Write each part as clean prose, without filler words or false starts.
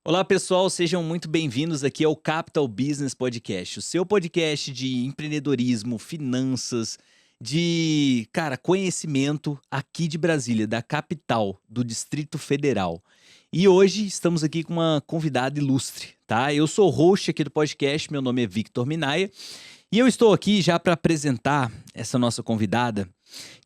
Olá, pessoal, sejam muito bem-vindos aqui ao Capital Business Podcast, o seu podcast de empreendedorismo, finanças, conhecimento aqui de Brasília, da capital, do Distrito Federal. E hoje estamos aqui com uma convidada ilustre, tá? Eu sou o host aqui do podcast, meu nome é Victor Minaya, e eu estou aqui já para apresentar essa nossa convidada,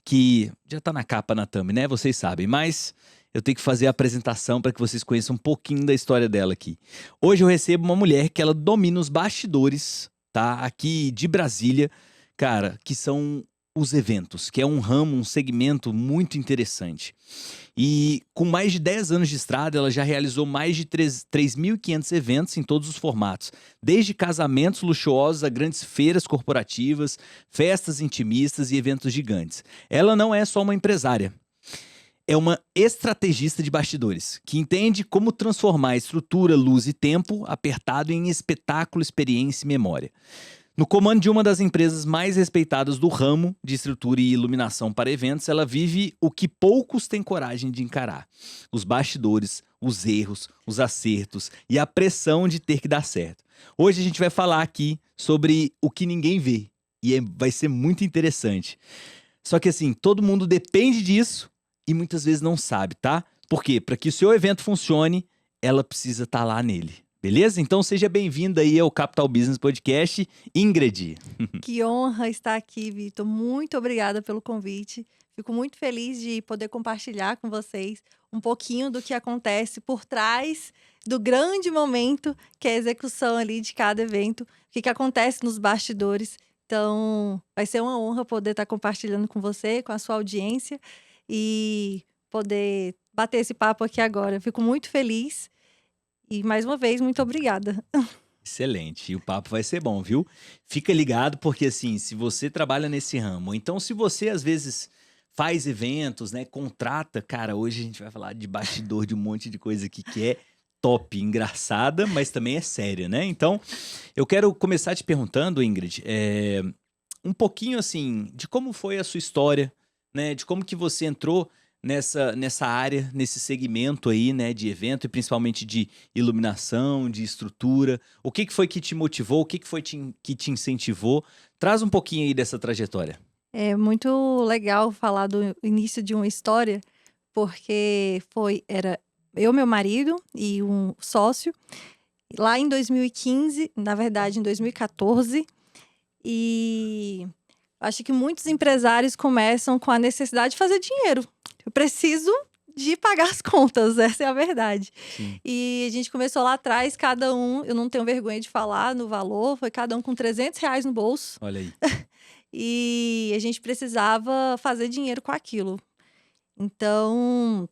que já está na capa, na thumb, né? Vocês sabem, mas eu tenho que fazer a apresentação para que vocês conheçam um pouquinho da história dela aqui. Hoje eu recebo uma mulher que ela domina os bastidores, tá? Aqui de Brasília, cara, que são os eventos, que é um ramo, um segmento muito interessante. E com mais de 10 anos de estrada, ela já realizou mais de 3.500 eventos em todos os formatos, desde casamentos luxuosos a grandes feiras corporativas, festas intimistas e eventos gigantes. Ela não é só uma empresária, é uma estrategista de bastidores, que entende como transformar estrutura, luz e tempo apertado em espetáculo, experiência e memória. No comando de uma das empresas mais respeitadas do ramo de estrutura e iluminação para eventos, ela vive o que poucos têm coragem de encarar: os bastidores, os erros, os acertos e a pressão de ter que dar certo. Hoje a gente vai falar aqui sobre o que ninguém vê e vai ser muito interessante. Só que assim, todo mundo depende disso e muitas vezes não sabe, tá? Por quê? Para que o seu evento funcione, ela precisa estar lá nele. Beleza? Então seja bem-vinda aí ao Capital Business Podcast, Ingrid. Que honra estar aqui, Vitor. Muito obrigada pelo convite. Fico muito feliz de poder compartilhar com vocês um pouquinho do que acontece por trás do grande momento, que é a execução ali de cada evento, o que acontece nos bastidores. Então, vai ser uma honra poder estar compartilhando com você, com a sua audiência e poder bater esse papo aqui agora. Fico muito feliz e, mais uma vez, muito obrigada. Excelente. E o papo vai ser bom, viu? Fica ligado porque assim, se você trabalha nesse ramo, ou então se você às vezes faz eventos, né, contrata, cara, hoje a gente vai falar de bastidor de um monte de coisa aqui que é top, engraçada, mas também é séria, né? Então, eu quero começar te perguntando, Ingrid, um pouquinho assim, de como foi a sua história, né? De como que você entrou nessa área, nesse segmento aí, né, de evento e principalmente de iluminação, de estrutura. O que foi que te motivou? O que foi que te incentivou? Traz um pouquinho aí dessa trajetória. É muito legal falar do início de uma história, porque era eu, meu marido e um sócio, lá em 2015, na verdade em 2014, e acho que muitos empresários começam com a necessidade de fazer dinheiro. Eu preciso de pagar as contas, essa é a verdade. Sim. E a gente começou lá atrás, cada um, eu não tenho vergonha de falar no valor, foi cada um com R$ 300 no bolso. Olha aí. E a gente precisava fazer dinheiro com aquilo. Então,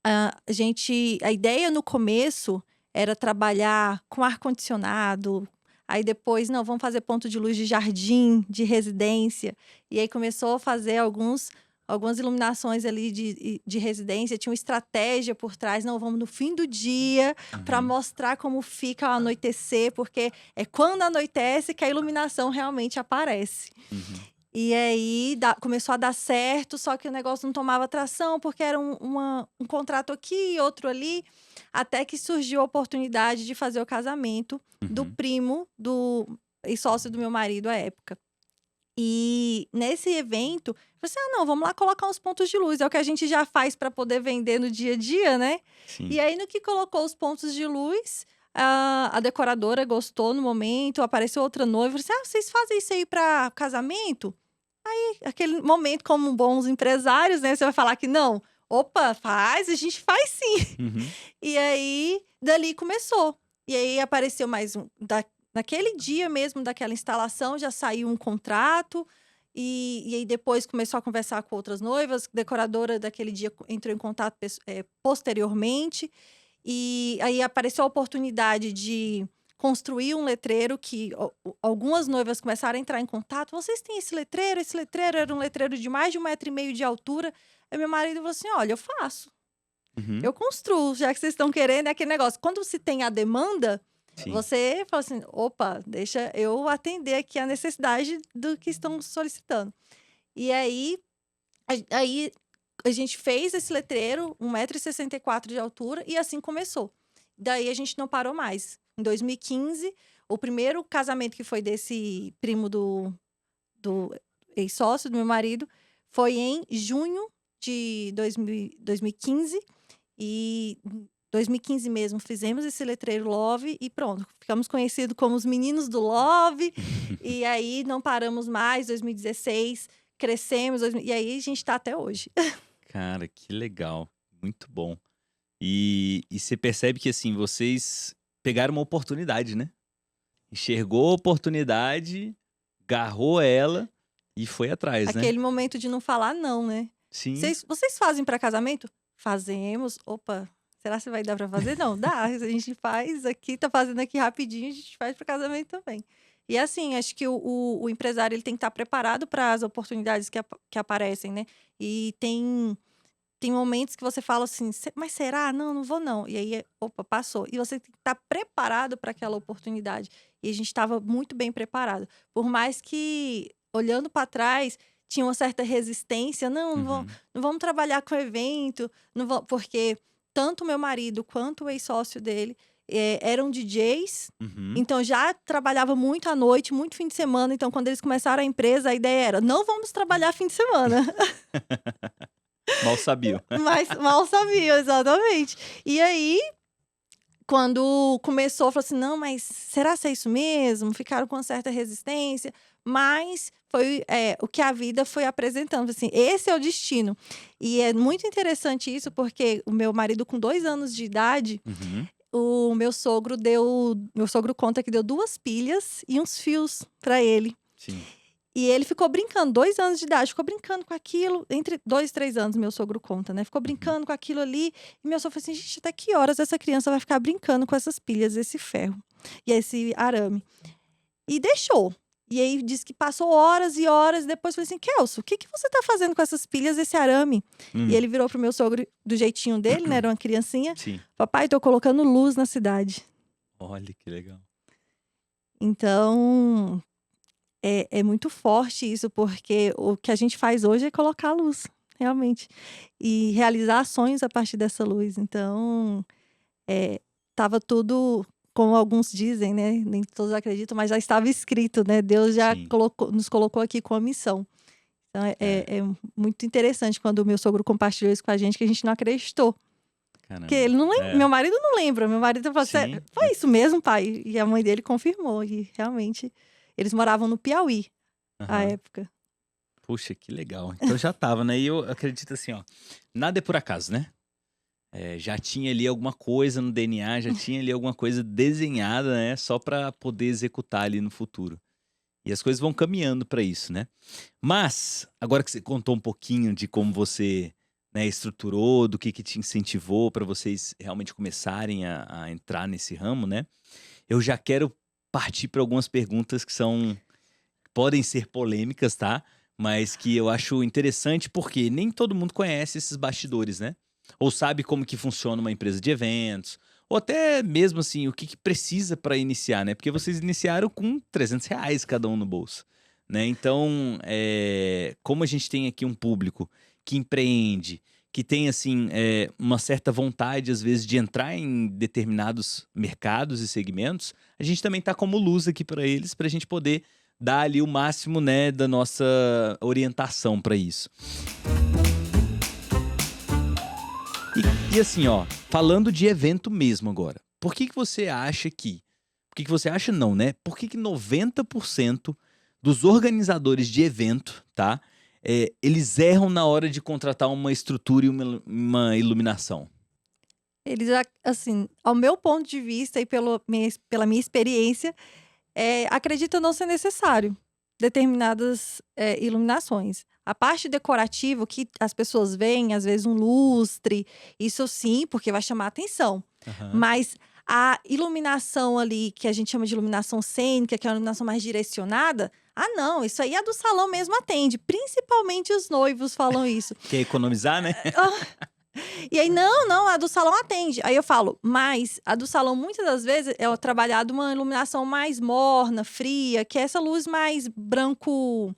a ideia no começo era trabalhar com ar-condicionado, aí depois, não, vamos fazer ponto de luz de jardim, de residência. E aí começou a fazer algumas iluminações ali de residência, tinha uma estratégia por trás, não, vamos no fim do dia para Uhum. mostrar como fica ao anoitecer, porque é quando anoitece que a iluminação realmente aparece. Uhum. E aí começou a dar certo, só que o negócio não tomava tração, porque era um contrato aqui, outro ali, até que surgiu a oportunidade de fazer o casamento do Uhum. primo e sócio do meu marido à época. E nesse evento, eu falei assim: ah, não, vamos lá colocar uns pontos de luz, é o que a gente já faz para poder vender no dia a dia, né? Sim. E aí, no que colocou os pontos de luz, a decoradora gostou no momento, apareceu outra noiva, eu falei assim: ah, vocês fazem isso aí para casamento? Aquele momento, como bons empresários, né, você vai falar que não. Opa, faz, a gente faz sim. Uhum. E aí, dali começou. E aí apareceu mais naquele dia mesmo daquela instalação, já saiu um contrato. E aí depois começou a conversar com outras noivas. A decoradora daquele dia entrou em contato posteriormente. E aí apareceu a oportunidade de construir um letreiro que algumas noivas começaram a entrar em contato. Vocês têm esse letreiro? Esse letreiro era um letreiro de mais de 1,5 m de altura. Aí meu marido falou assim: olha, eu faço, Uhum. eu construo, já que vocês estão querendo, é aquele negócio. Quando se tem a demanda, Sim. você fala assim: opa, deixa eu atender aqui a necessidade do que estão solicitando. E aí a gente fez esse letreiro, 1,64 m de altura, e assim começou. Daí a gente não parou mais. Em 2015, o primeiro casamento que foi desse primo do ex-sócio do meu marido foi em junho de 2015. E em 2015 mesmo fizemos esse letreiro Love e pronto. Ficamos conhecidos como os meninos do Love. E aí não paramos mais. 2016, crescemos. E aí a gente tá até hoje. Cara, que legal. Muito bom. E você percebe que, assim, vocês pegaram uma oportunidade, né? Enxergou a oportunidade, agarrou ela e foi atrás, né? Aquele momento de não falar não, né? Sim. Vocês fazem para casamento? Fazemos. Opa, será que vai dar para fazer? Não, dá. A gente faz aqui, tá fazendo aqui rapidinho, a gente faz para casamento também. E assim, acho que o empresário ele tem que estar preparado para as oportunidades que aparecem, né? E tem momentos que você fala assim, mas será? Não, não vou não. E aí, opa, passou. E você tem que estar preparado para aquela oportunidade. E a gente estava muito bem preparado. Por mais que, olhando para trás, tinha uma certa resistência. Não, Uhum. não vamos trabalhar com evento. Não vamos, porque tanto o meu marido quanto o ex-sócio dele eram DJs. Uhum. Então, já trabalhava muito à noite, muito fim de semana. Então, quando eles começaram a empresa, a ideia era, não vamos trabalhar fim de semana. Mal sabiam. Mas mal sabia, exatamente. E aí, quando começou, falou assim: não, mas será que é isso mesmo? Ficaram com uma certa resistência, mas foi o que a vida foi apresentando. Assim, esse é o destino. E é muito interessante isso, porque o meu marido, com 2 anos de idade, Uhum. o meu sogro conta que deu 2 pilhas e uns fios para ele. Sim. E ele ficou brincando, 2 anos de idade, ficou brincando com aquilo, entre 2 e 3 anos, meu sogro conta, né? Ficou brincando com aquilo ali. E meu sogro falou assim: gente, até que horas essa criança vai ficar brincando com essas pilhas, esse ferro e esse arame? E deixou. E aí disse que passou horas e horas, e depois falei assim: Kelso, o que você tá fazendo com essas pilhas, esse arame? E ele virou pro meu sogro do jeitinho dele, né? Era uma criancinha. Sim. Papai, tô colocando luz na cidade. Olha que legal. Então, é muito forte isso, porque o que a gente faz hoje é colocar a luz, realmente. E realizar sonhos a partir dessa luz. Então, estava tudo, como alguns dizem, né? Nem todos acreditam, mas já estava escrito, né? Deus já Sim. nos colocou aqui com a missão. Então, é muito interessante quando o meu sogro compartilhou isso com a gente, que a gente não acreditou. Caramba. Porque ele não lembra, meu marido não lembra. Meu marido falou assim: Sim. foi isso mesmo, pai? E a mãe dele confirmou. E realmente, eles moravam no Piauí, à Aham. época. Puxa, que legal. Então já tava, né? E eu acredito assim, ó, nada é por acaso, né? Já tinha ali alguma coisa no DNA, já tinha ali alguma coisa desenhada, né? Só para poder executar ali no futuro. E as coisas vão caminhando para isso, né? Mas, agora que você contou um pouquinho de como você, né, estruturou, do que te incentivou para vocês realmente começarem a entrar nesse ramo, né? Eu já quero partir para algumas perguntas que podem ser polêmicas, tá? Mas que eu acho interessante porque nem todo mundo conhece esses bastidores, né? Ou sabe como que funciona uma empresa de eventos, ou até mesmo assim, o que precisa para iniciar, né? Porque vocês iniciaram com R$ 300 cada um no bolso, né? Então, como a gente tem aqui um público que empreende, que tem, assim, uma certa vontade, às vezes, de entrar em determinados mercados e segmentos, a gente também tá como luz aqui para eles, para a gente poder dar ali o máximo, né, da nossa orientação para isso. E assim, ó, falando de evento mesmo agora, por que você acha que... Por que você acha não, né? Por que 90% dos organizadores de evento, tá? Eles erram na hora de contratar uma estrutura e uma iluminação? Eles, assim, ao meu ponto de vista e pela minha experiência, acredito não ser necessário determinadas iluminações. A parte decorativa, que as pessoas veem, às vezes um lustre, isso sim, porque vai chamar atenção. Aham. Mas a iluminação ali, que a gente chama de iluminação cênica, que é uma iluminação mais direcionada, não, isso aí a do salão mesmo atende. Principalmente os noivos falam isso. Quer economizar, né? E aí, não, a do salão atende. Aí eu falo, mas a do salão, muitas das vezes, é trabalhado uma iluminação mais morna, fria, que é essa luz mais branco,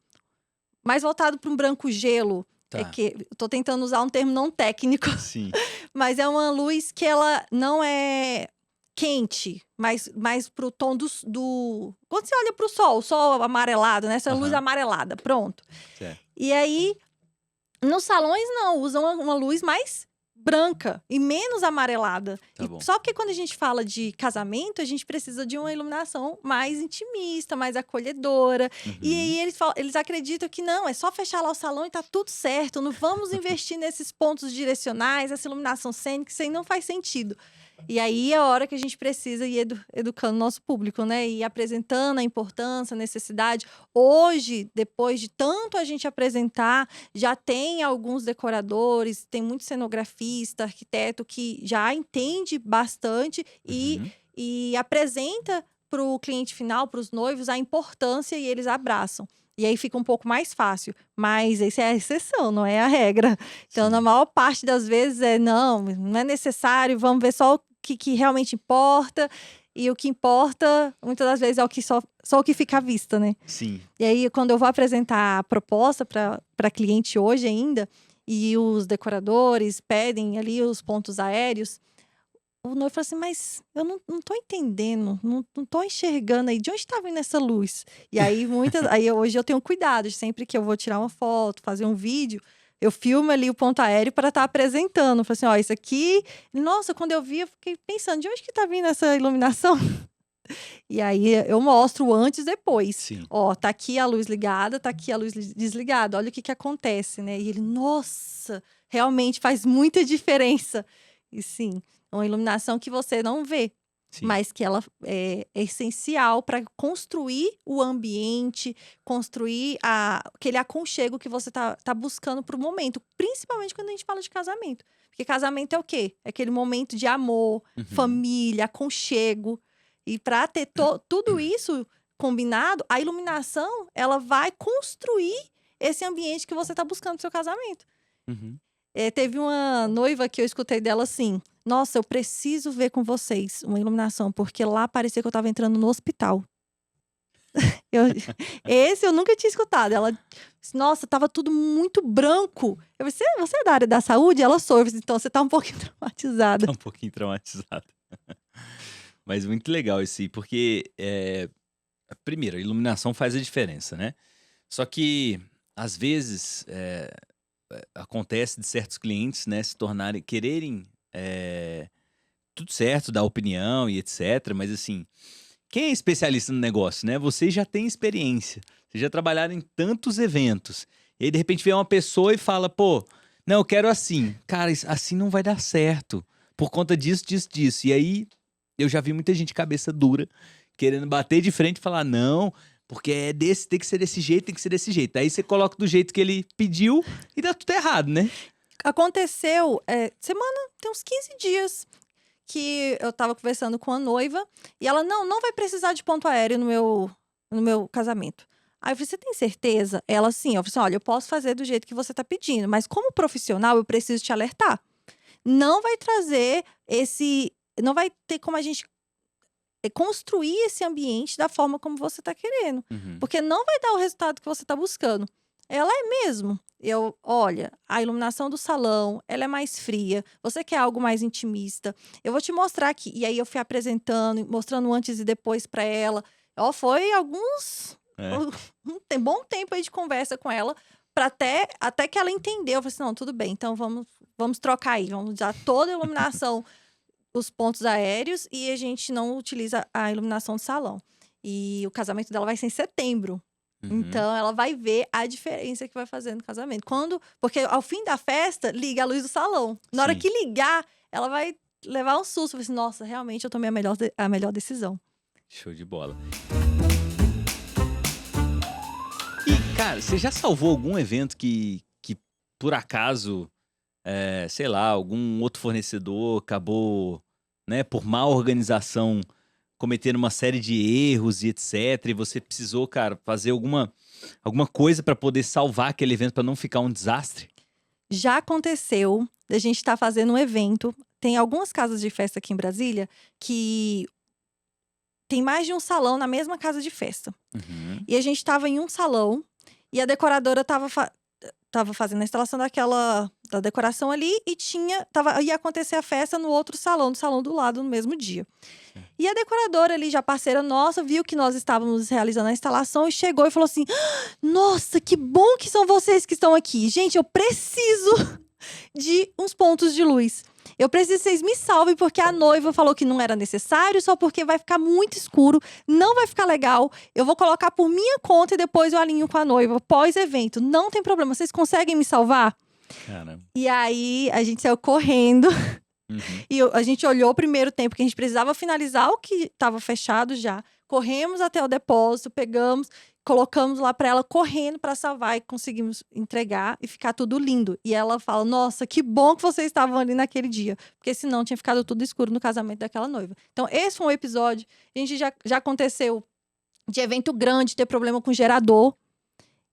mais voltado para um branco gelo. Tá. Que eu tô tentando usar um termo não técnico, Sim. mas é uma luz que ela não é quente, mais pro tom Quando você olha pro sol, o sol amarelado, né? Essa luz Aham. amarelada, pronto. Certo. E aí, nos salões não, usam uma luz mais branca e menos amarelada. Tá bom. Só porque quando a gente fala de casamento, a gente precisa de uma iluminação mais intimista, mais acolhedora. E Uhum. aí eles acreditam que não, é só fechar lá o salão e tá tudo certo. Não vamos investir nesses pontos direcionais, essa iluminação cênica, isso aí não faz sentido. E aí é a hora que a gente precisa ir educando o nosso público, né? E apresentando a importância, a necessidade. Hoje, depois de tanto a gente apresentar, já tem alguns decoradores, tem muito cenografista, arquiteto que já entende bastante Uhum. e apresenta para o cliente final, para os noivos, a importância e eles abraçam. E aí fica um pouco mais fácil. Mas essa é a exceção, não é a regra. Então, Sim. na maior parte das vezes não é necessário, vamos ver só o que realmente importa. E o que importa, muitas das vezes, é só o que fica à vista, né? Sim. E aí, quando eu vou apresentar a proposta para cliente hoje ainda, e os decoradores pedem ali os pontos aéreos, o noivo fala assim, mas eu não tô entendendo, não tô enxergando aí, de onde tá vindo essa luz? E aí, hoje eu tenho cuidado, sempre que eu vou tirar uma foto, fazer um vídeo, eu filmo ali o ponto aéreo para estar apresentando. Falo assim, ó, isso aqui, nossa, quando eu vi, eu fiquei pensando, de onde que tá vindo essa iluminação? E aí eu mostro o antes e depois. Sim. Ó, tá aqui a luz ligada, tá aqui a luz desligada. Olha o que acontece, né? E ele, nossa, realmente faz muita diferença. E sim, é uma iluminação que você não vê, Sim. mas que ela é essencial para construir o ambiente, construir aquele aconchego que você tá buscando pro momento. Principalmente quando a gente fala de casamento. Porque casamento é o quê? É aquele momento de amor, Uhum. família, aconchego. E para ter tudo isso combinado, a iluminação, ela vai construir esse ambiente que você está buscando no seu casamento. Uhum. Teve uma noiva que eu escutei dela assim, nossa, eu preciso ver com vocês uma iluminação, porque lá parecia que eu estava entrando no hospital. Esse eu nunca tinha escutado. Ela disse, nossa, tava tudo muito branco. Eu falei, você é da área da saúde? Ela sou. Eu falei, então você tá um pouquinho traumatizada. Tá um pouquinho traumatizado. Mas muito legal esse, porque primeiro, a iluminação faz a diferença, né? Só que às vezes acontece de certos clientes, né, se tornarem, quererem tudo certo, dar opinião e etc. Mas assim, quem é especialista no negócio, né? Vocês já têm experiência, vocês já trabalharam em tantos eventos. E aí, de repente, vem uma pessoa e fala, pô, não, eu quero assim. Cara, assim não vai dar certo. Por conta disso, disso, disso. E aí, eu já vi muita gente cabeça dura, querendo bater de frente e falar, não, porque tem que ser desse jeito, tem que ser desse jeito. Aí você coloca do jeito que ele pediu e dá tudo errado, né? Aconteceu, tem uns 15 dias que eu tava conversando com a noiva e ela, não vai precisar de ponto aéreo no meu casamento. Aí eu falei, você tem certeza? Ela, sim. Eu falei assim, olha, eu posso fazer do jeito que você tá pedindo, mas como profissional eu preciso te alertar. Não vai trazer não vai ter como a gente construir esse ambiente da forma como você tá querendo. Uhum. Porque não vai dar o resultado que você tá buscando. Ela é mesmo. Olha, a iluminação do salão, ela é mais fria. Você quer algo mais intimista? Eu vou te mostrar aqui. E aí eu fui apresentando, mostrando antes e depois para ela. Foi um bom tempo aí de conversa com ela, para até que ela entendeu. Eu falei assim, não, tudo bem, então vamos trocar aí. Vamos usar toda a iluminação, os pontos aéreos, e a gente não utiliza a iluminação do salão. E o casamento dela vai ser em setembro. Uhum. Então, ela vai ver a diferença que vai fazer no casamento. Porque ao fim da festa, liga a luz do salão. Na hora Sim. que ligar, ela vai levar um susto. Vai assim, nossa, realmente eu tomei a melhor decisão. Show de bola. E, cara, você já salvou algum evento que por acaso, sei lá, algum outro fornecedor acabou, né, por má organização, cometendo uma série de erros e etc. E você precisou, cara, fazer alguma coisa para poder salvar aquele evento, para não ficar um desastre? Já aconteceu a gente estar fazendo um evento. Tem algumas casas de festa aqui em Brasília que tem mais de um salão na mesma casa de festa. Uhum. E a gente estava em um salão e a decoradora estava fazendo a instalação da decoração ali e ia acontecer a festa no outro salão, no salão do lado, no mesmo dia. E a decoradora ali, já parceira nossa, viu que nós estávamos realizando a instalação e chegou e falou assim: nossa, que bom que são vocês que estão aqui. Gente, eu preciso de uns pontos de luz. Eu preciso que vocês me salvem, porque a noiva falou que não era necessário, só porque vai ficar muito escuro, não vai ficar legal. Eu vou colocar por minha conta e depois eu alinho com a noiva, pós-evento. Não tem problema, vocês conseguem me salvar? Caramba. E aí, a gente saiu correndo. Uhum. E a gente olhou o primeiro tempo, que a gente precisava finalizar o que estava fechado já. Corremos até o depósito, pegamos, colocamos lá para ela correndo para salvar e conseguimos entregar e ficar tudo lindo. E ela fala: nossa, que bom que vocês estavam ali naquele dia, porque senão tinha ficado tudo escuro no casamento daquela noiva. Então, esse foi um episódio. A gente já aconteceu de evento grande, ter problema com gerador.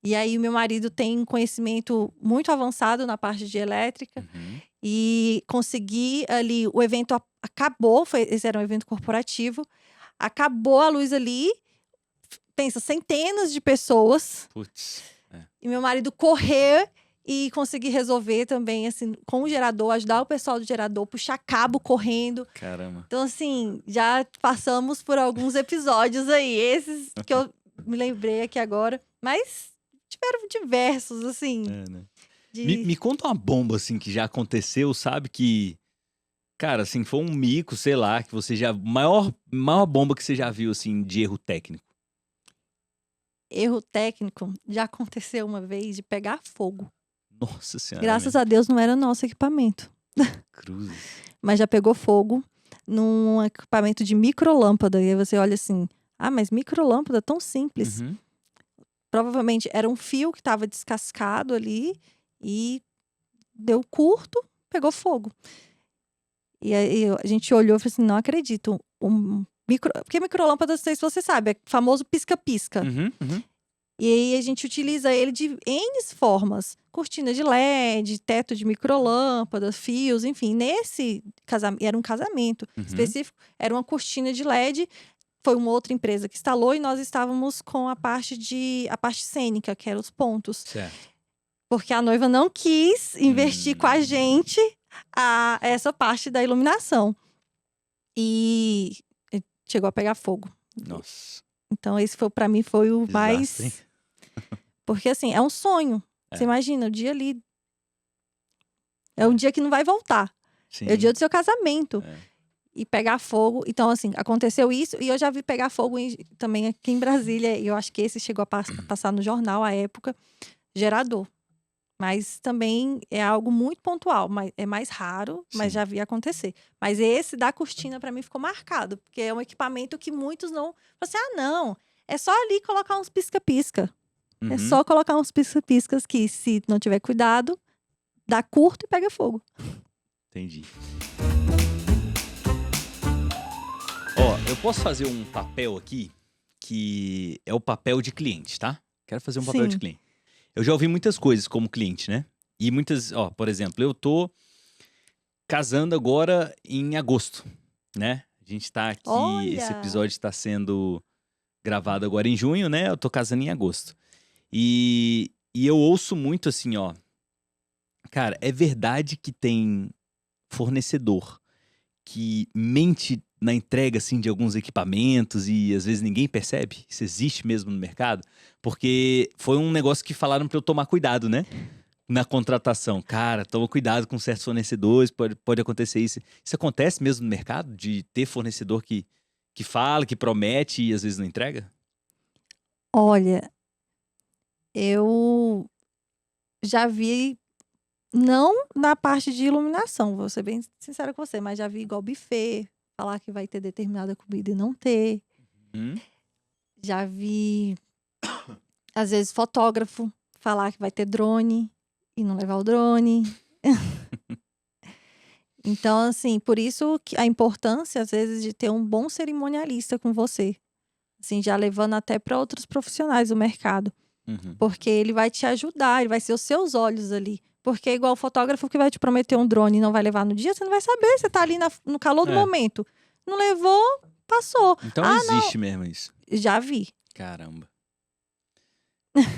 E aí, o meu marido tem um conhecimento muito avançado na parte de elétrica. Uhum. E consegui ali, o evento acabou, esse era um evento corporativo. Acabou a luz ali, pensa, centenas de pessoas. Putz. E meu marido correr e conseguir resolver também, assim, com o gerador, ajudar o pessoal do gerador, puxar cabo correndo. Caramba. Então, assim, já passamos por alguns episódios aí. Esses que eu me lembrei aqui agora. Mas tiveram diversos, assim. Né? Me conta uma bomba, assim, que já aconteceu, sabe? Que, cara, assim, foi um mico, sei lá, que você já... Maior bomba que você já viu, assim, de erro técnico. Erro técnico já aconteceu uma vez de pegar fogo. Nossa Senhora. Graças a Deus não era nosso equipamento. Cruzes. Mas já pegou fogo num equipamento de microlâmpada. E aí você olha assim, mas microlâmpada tão simples. Uhum. Provavelmente era um fio que estava descascado ali e deu curto, pegou fogo. E aí a gente olhou e falou assim, não acredito. Porque microlâmpada, não sei se você sabe, é famoso pisca-pisca. Uhum. E aí a gente utiliza ele de N formas. Cortina de LED, teto de microlâmpada, fios, enfim. Nesse casamento, era um casamento específico, era uma cortina de LED. Foi uma outra empresa que instalou e nós estávamos com a parte cênica, que eram os pontos. Certo. Porque a noiva não quis investir com a gente essa parte da iluminação. E chegou a pegar fogo. Nossa. Então, esse para mim foi o Desastre, mais... hein? Porque, assim, é um sonho. Você imagina, o dia ali... É um dia que não vai voltar. Sim. É o dia do seu casamento. E pegar fogo. Então, assim, aconteceu isso. E eu já vi pegar fogo também aqui em Brasília. E eu acho que esse chegou a passar no jornal à época. Gerador. Mas também é algo muito pontual. É mais raro, mas já vi acontecer. Mas esse da cortina, para mim, ficou marcado. Porque é um equipamento que muitos não... Você, não, é só ali colocar uns pisca-pisca. Uhum. É só colocar uns pisca-piscas que, se não tiver cuidado, dá curto e pega fogo. Entendi. Ó, eu posso fazer um papel aqui, que é o papel de cliente, tá? Quero fazer um papel de cliente. Eu já ouvi muitas coisas como cliente, né? E muitas, por exemplo, eu tô casando agora em agosto, né? A gente tá aqui, esse episódio está sendo gravado agora em junho, né? Eu tô casando em agosto. E eu ouço muito assim, cara, é verdade que tem fornecedor que mente na entrega, assim, de alguns equipamentos e às vezes ninguém percebe? Isso existe mesmo no mercado? Porque foi um negócio que falaram pra eu tomar cuidado, né? Na contratação. Cara, toma cuidado com certos fornecedores, pode acontecer isso. Isso acontece mesmo no mercado? De ter fornecedor que fala, que promete e às vezes não entrega? Olha, eu já vi, não na parte de iluminação, vou ser bem sincera com você, mas já vi igual buffet, falar que vai ter determinada comida e não ter. Já vi, às vezes, fotógrafo falar que vai ter drone e não levar o drone. Então, assim, por isso que a importância, às vezes, de ter um bom cerimonialista com você. Assim, já levando até para outros profissionais do mercado. Porque ele vai te ajudar, ele vai ser os seus olhos ali. Porque é igual o fotógrafo que vai te prometer um drone e não vai levar no dia, você não vai saber, você tá ali no calor do momento. Não levou, passou. Então existe mesmo isso. Já vi. Caramba.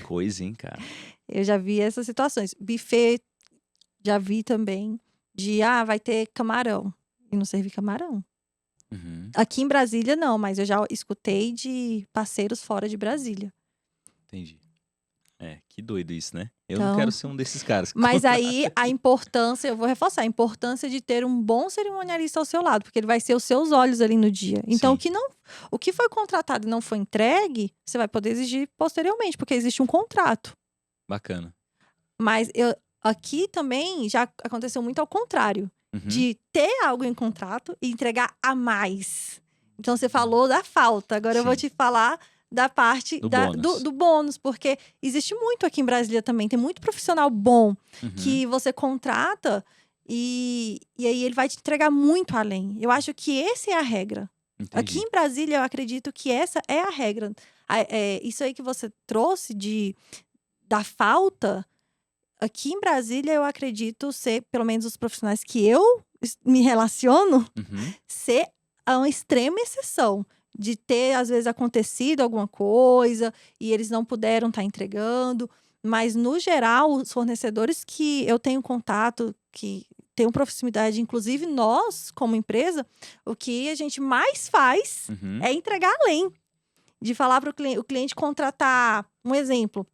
Coisa, hein, cara? Eu já vi essas situações. Buffet, Já vi também vai ter camarão. E não servir camarão. Uhum, Aqui em Brasília, não, mas eu já escutei de parceiros fora de Brasília. entendi. Que doido isso, né? Eu não quero Então, ser um desses caras que mas aí contrata. a importância, eu vou reforçar, a importância de ter um bom cerimonialista ao seu lado, porque ele vai ser os seus olhos ali no dia. Então, Sim, o que foi contratado e não foi entregue, você vai poder exigir posteriormente, porque existe um contrato. bacana. Mas aqui também já aconteceu muito ao contrário, Uhum. de ter algo em contrato e entregar a mais. Então, você falou da falta, agora eu vou Sim, te falar da parte do bônus. do bônus, porque existe muito aqui em Brasília também, tem muito profissional bom Uhum, que você contrata e aí ele vai te entregar muito além. Eu acho que essa é a regra. Aqui entendi. em Brasília, eu acredito que essa é a regra. Isso aí que você trouxe da falta. Aqui em Brasília, eu acredito ser, pelo menos os profissionais que eu me relaciono, Uhum, ser uma extrema exceção. De ter, às vezes, acontecido alguma coisa e eles não puderam estar entregando. Mas, no geral, os fornecedores que eu tenho contato, que tenham proximidade, inclusive nós, como empresa, o que a gente mais faz uhum, é entregar além. De falar para o cliente contratar, um exemplo.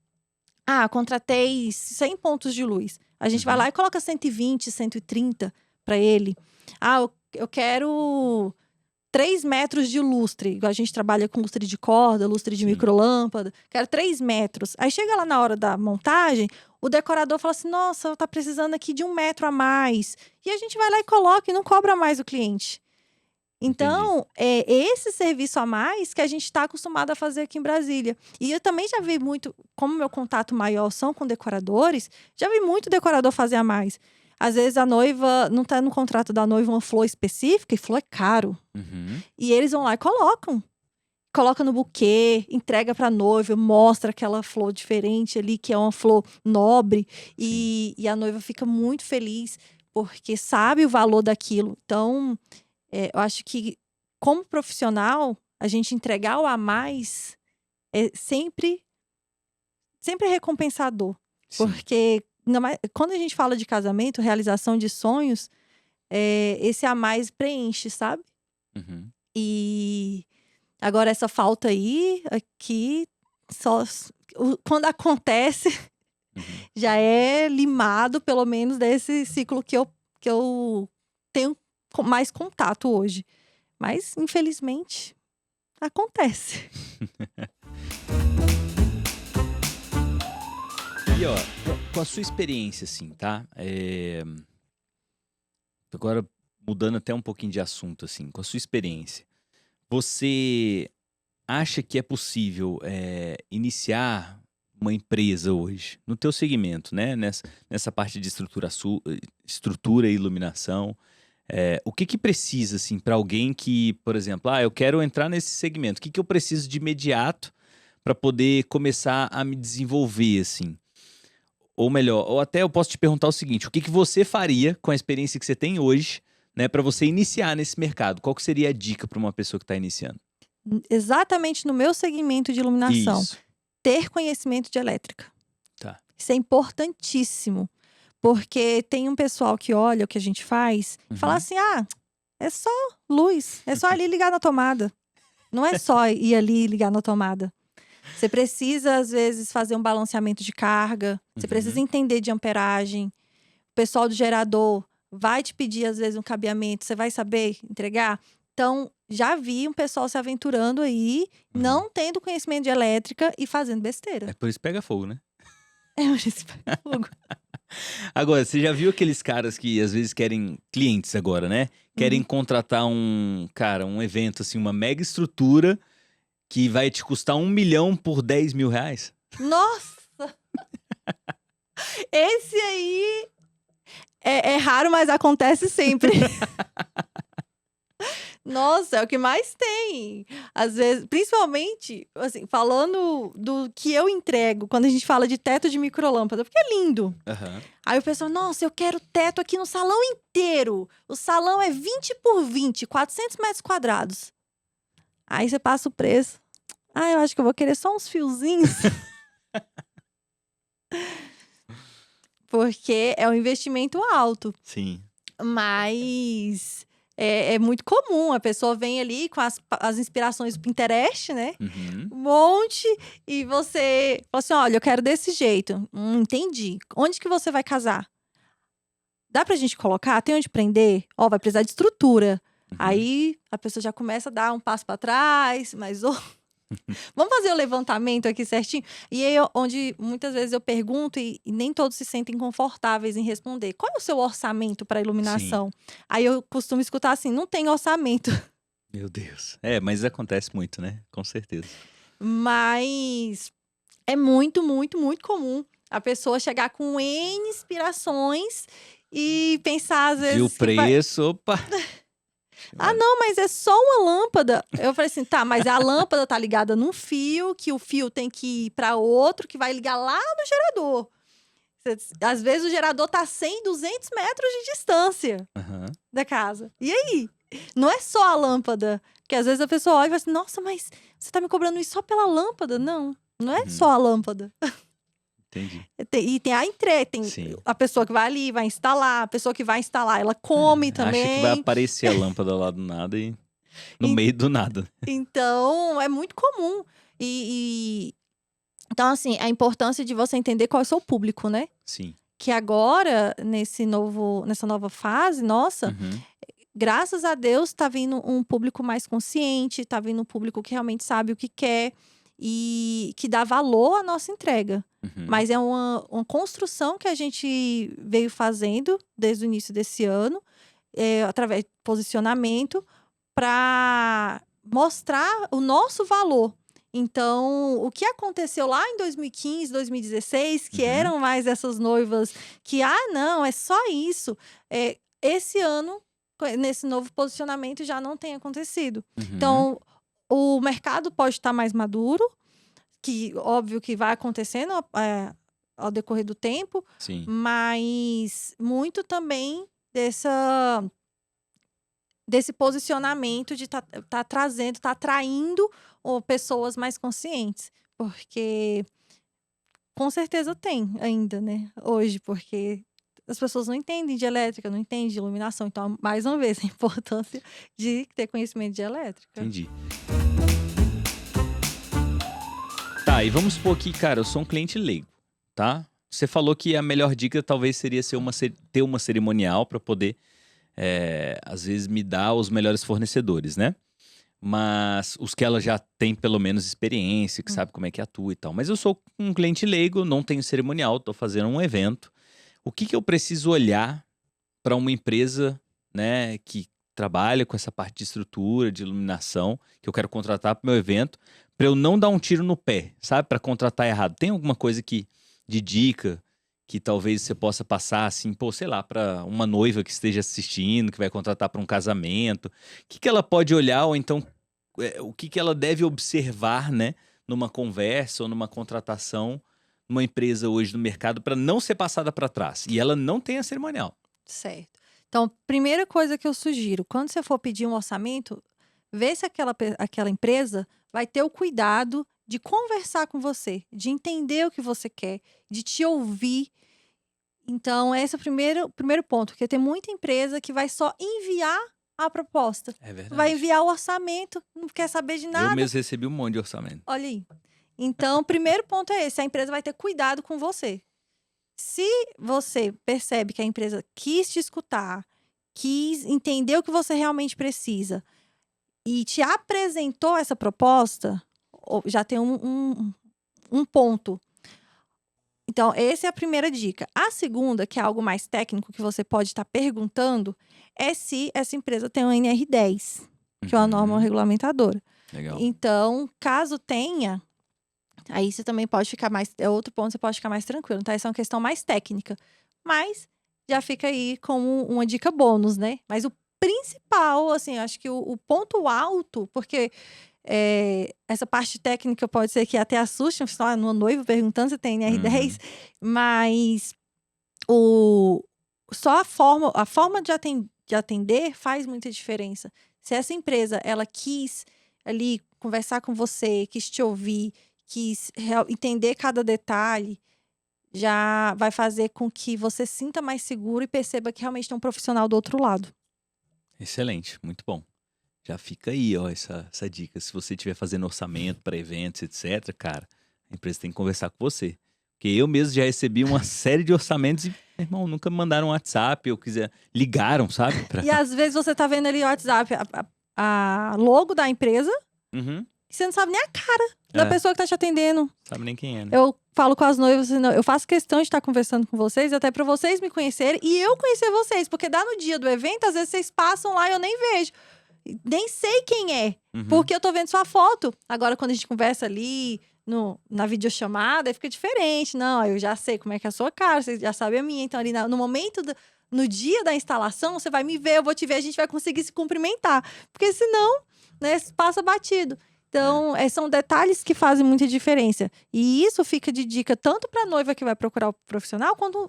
Contratei 100 pontos de luz. A gente vai uhum. lá e coloca 120, 130 para ele. Eu quero 3 metros de lustre. Igual a gente trabalha com lustre de corda, lustre de Sim, microlâmpada. Quero 3 metros. Aí chega lá na hora da montagem, o decorador fala assim: nossa, tá precisando aqui de 1 metro a mais. E a gente vai lá e coloca e não cobra mais o cliente. entendi. Então, é esse serviço a mais que a gente está acostumado a fazer aqui em Brasília. E eu também já vi muito, como meu contato maior são com decoradores, já vi muito decorador fazer a mais. Às vezes a noiva não está no contrato da noiva uma flor específica, e flor é caro. Uhum, E eles vão lá e colocam. Coloca no buquê, entrega para a noiva, mostra aquela flor diferente ali, que é uma flor nobre. sim. E a noiva fica muito feliz, porque sabe o valor daquilo. Então, eu acho que, como profissional, a gente entregar o a mais é sempre recompensador. Sim. Porque quando a gente fala de casamento, realização de sonhos, esse a mais preenche, sabe? Uhum, E agora essa falta aí, aqui, só quando acontece, uhum. já é limado, pelo menos, desse ciclo que eu tenho mais contato hoje. Mas, infelizmente, acontece. E ó, com a sua experiência, assim, tá? Agora mudando até um pouquinho de assunto, assim, com a sua experiência, você acha que é possível iniciar uma empresa hoje, no teu segmento, né? Nessa parte de estrutura e iluminação. O que que precisa, assim, para alguém que, por exemplo, eu quero entrar nesse segmento, o que que eu preciso de imediato para poder começar a me desenvolver, assim? Ou melhor, ou até eu posso te perguntar o seguinte: o que que você faria com a experiência que você tem hoje, né, para você iniciar nesse mercado? Qual que seria a dica para uma pessoa que está iniciando? Exatamente no meu segmento de iluminação, Isso. ter conhecimento de elétrica. Tá. Isso é importantíssimo. Porque tem um pessoal que olha o que a gente faz e fala Uhum. assim: é só luz, é só ali ligar na tomada. Não é só ir ali e ligar na tomada. Você precisa, às vezes, fazer um balanceamento de carga, você precisa Uhum. entender de amperagem. O pessoal do gerador vai te pedir, às vezes, um cabeamento, você vai saber entregar? Então, já vi um pessoal se aventurando aí, Uhum. não tendo conhecimento de elétrica e fazendo besteira. É por isso que pega fogo, né? É o pega fogo. Agora, você já viu aqueles caras que às vezes querem clientes agora, né? Querem Uhum. contratar um evento, assim, uma mega estrutura que vai te custar 1 milhão por 10 mil reais? Nossa! Esse aí é raro, mas acontece sempre. Nossa, é o que mais tem. Às vezes, principalmente, assim, falando do que eu entrego, quando a gente fala de teto de microlâmpada, porque é lindo. Aham. Aí o pessoal, nossa, eu quero teto aqui no salão inteiro. O salão é 20 por 20, 400 metros quadrados. Aí você passa o preço. Eu acho que eu vou querer só uns fiozinhos. porque é um investimento alto. Sim. Mas é muito comum, a pessoa vem ali com as inspirações do Pinterest, né? Uhum. Um monte, e você fala assim: olha, eu quero desse jeito. Entendi. Onde que você vai casar? Dá pra gente colocar? Tem onde prender? Ó, vai precisar de estrutura. Uhum. Aí a pessoa já começa a dar um passo para trás, mas vamos fazer o levantamento aqui certinho? E aí, onde muitas vezes eu pergunto e nem todos se sentem confortáveis em responder. Qual é o seu orçamento para iluminação? Aí eu costumo escutar assim: não tem orçamento. Meu Deus. Mas acontece muito, né? Com certeza. Mas é muito, muito, muito comum a pessoa chegar com N inspirações e pensar, às vezes, Viu o preço? Opa! Ah, não, mas é só uma lâmpada. Eu falei assim, tá, mas a lâmpada tá ligada num fio, que o fio tem que ir para outro, que vai ligar lá no gerador. Às vezes o gerador tá 100, 200 metros de distância Uhum. da casa. E aí? Não é só a lâmpada. Porque às vezes a pessoa olha e fala assim, nossa, mas você tá me cobrando isso só pela lâmpada? Não, não é só a lâmpada. Entendi. E tem a entrega, tem Sim. a pessoa que vai ali, vai instalar, a pessoa que vai instalar, ela come também. Acha que vai aparecer a lâmpada lá do nada e no meio do nada. Então, é muito comum. Então, assim, a importância de você entender qual é o seu público, né? Sim. Que agora, nessa nova fase, nossa, Uhum. graças a Deus, tá vindo um público mais consciente, tá vindo um público que realmente sabe o que quer e que dá valor à nossa entrega. Uhum. Mas é uma construção que a gente veio fazendo desde o início desse ano, através de posicionamento, para mostrar o nosso valor. Então, o que aconteceu lá em 2015, 2016, que eram mais essas noivas que, não, é só isso. Esse ano, nesse novo posicionamento, já não tem acontecido. Uhum. Então, o mercado pode estar mais maduro, que óbvio que vai acontecendo ao decorrer do tempo, Sim. mas muito também desse posicionamento de tá trazendo, tá atraindo pessoas mais conscientes. Porque com certeza tem ainda, né? Hoje, porque as pessoas não entendem de elétrica, não entendem de iluminação. Então, mais uma vez, a importância de ter conhecimento de elétrica. Entendi. Tá, e vamos supor que, cara, eu sou um cliente leigo, tá? Você falou que a melhor dica talvez seria ter uma cerimonial para poder, às vezes, me dar os melhores fornecedores, né? Mas os que ela já tem pelo menos experiência, que sabe como é que atua e tal. Mas eu sou um cliente leigo, não tenho cerimonial, tô fazendo um evento. O que eu preciso olhar para uma empresa, né, que trabalha com essa parte de estrutura, de iluminação, que eu quero contratar para o meu evento, para eu não dar um tiro no pé, sabe? Para contratar errado. Tem alguma coisa de dica que talvez você possa passar assim, pô, sei lá, para uma noiva que esteja assistindo, que vai contratar para um casamento? O que ela pode olhar ou então o que ela deve observar, né, numa conversa ou numa contratação numa empresa hoje no mercado para não ser passada para trás e ela não tem a cerimonial? Certo. Então, primeira coisa que eu sugiro, quando você for pedir um orçamento, vê se aquela empresa vai ter o cuidado de conversar com você, de entender o que você quer, de te ouvir. Então, esse é o primeiro ponto, porque tem muita empresa que vai só enviar a proposta. É verdade. Vai enviar o orçamento, não quer saber de Eu nada. mesmo recebi um monte de orçamento. Olha aí. Então, o primeiro ponto é esse: a empresa vai ter cuidado com você. Se você percebe que a empresa quis te escutar, quis entender o que você realmente precisa e te apresentou essa proposta, já tem um ponto. Então, essa é a primeira dica. A segunda, que é algo mais técnico que você pode estar perguntando, é se essa empresa tem um NR10, que é uma norma regulamentadora. Legal. Então, caso tenha, aí você também pode ficar mais. É outro ponto, você pode ficar mais tranquilo, tá? Essa é uma questão mais técnica. Mas já fica aí como uma dica bônus, né? Mas o principal, assim, acho que o ponto alto, porque essa parte técnica pode ser que até assuste, só no noivo perguntando se tem NR10, mas só a forma de atender faz muita diferença. Se essa empresa, ela quis ali conversar com você, quis te ouvir, quis entender cada detalhe, já vai fazer com que você sinta mais seguro e perceba que realmente tem um profissional do outro lado. Excelente, muito bom. Já fica aí, ó, essa dica. Se você estiver fazendo orçamento para eventos, etc., cara, a empresa tem que conversar com você. Porque eu mesmo já recebi uma série de orçamentos e, meu irmão, nunca me mandaram um WhatsApp, ou ligaram, sabe? E às vezes você tá vendo ali o WhatsApp, a logo da empresa, Uhum. e você não sabe nem a cara da É, pessoa que tá te atendendo. sabe nem quem é, né? Eu falo com as noivas, assim, eu faço questão de estar conversando com vocês, até pra vocês me conhecerem e eu conhecer vocês. Porque dá no dia do evento, às vezes vocês passam lá e eu nem vejo. Nem sei quem é, Uhum. porque eu tô vendo sua foto. Agora, quando a gente conversa ali na videochamada, aí fica diferente. Não, eu já sei como é que é a sua cara, você já sabe a minha. Então, ali no momento, no dia da instalação, você vai me ver, eu vou te ver, a gente vai conseguir se cumprimentar. Porque senão, né, passa batido. Então, são detalhes que fazem muita diferença. E isso fica de dica tanto para a noiva que vai procurar o profissional, quanto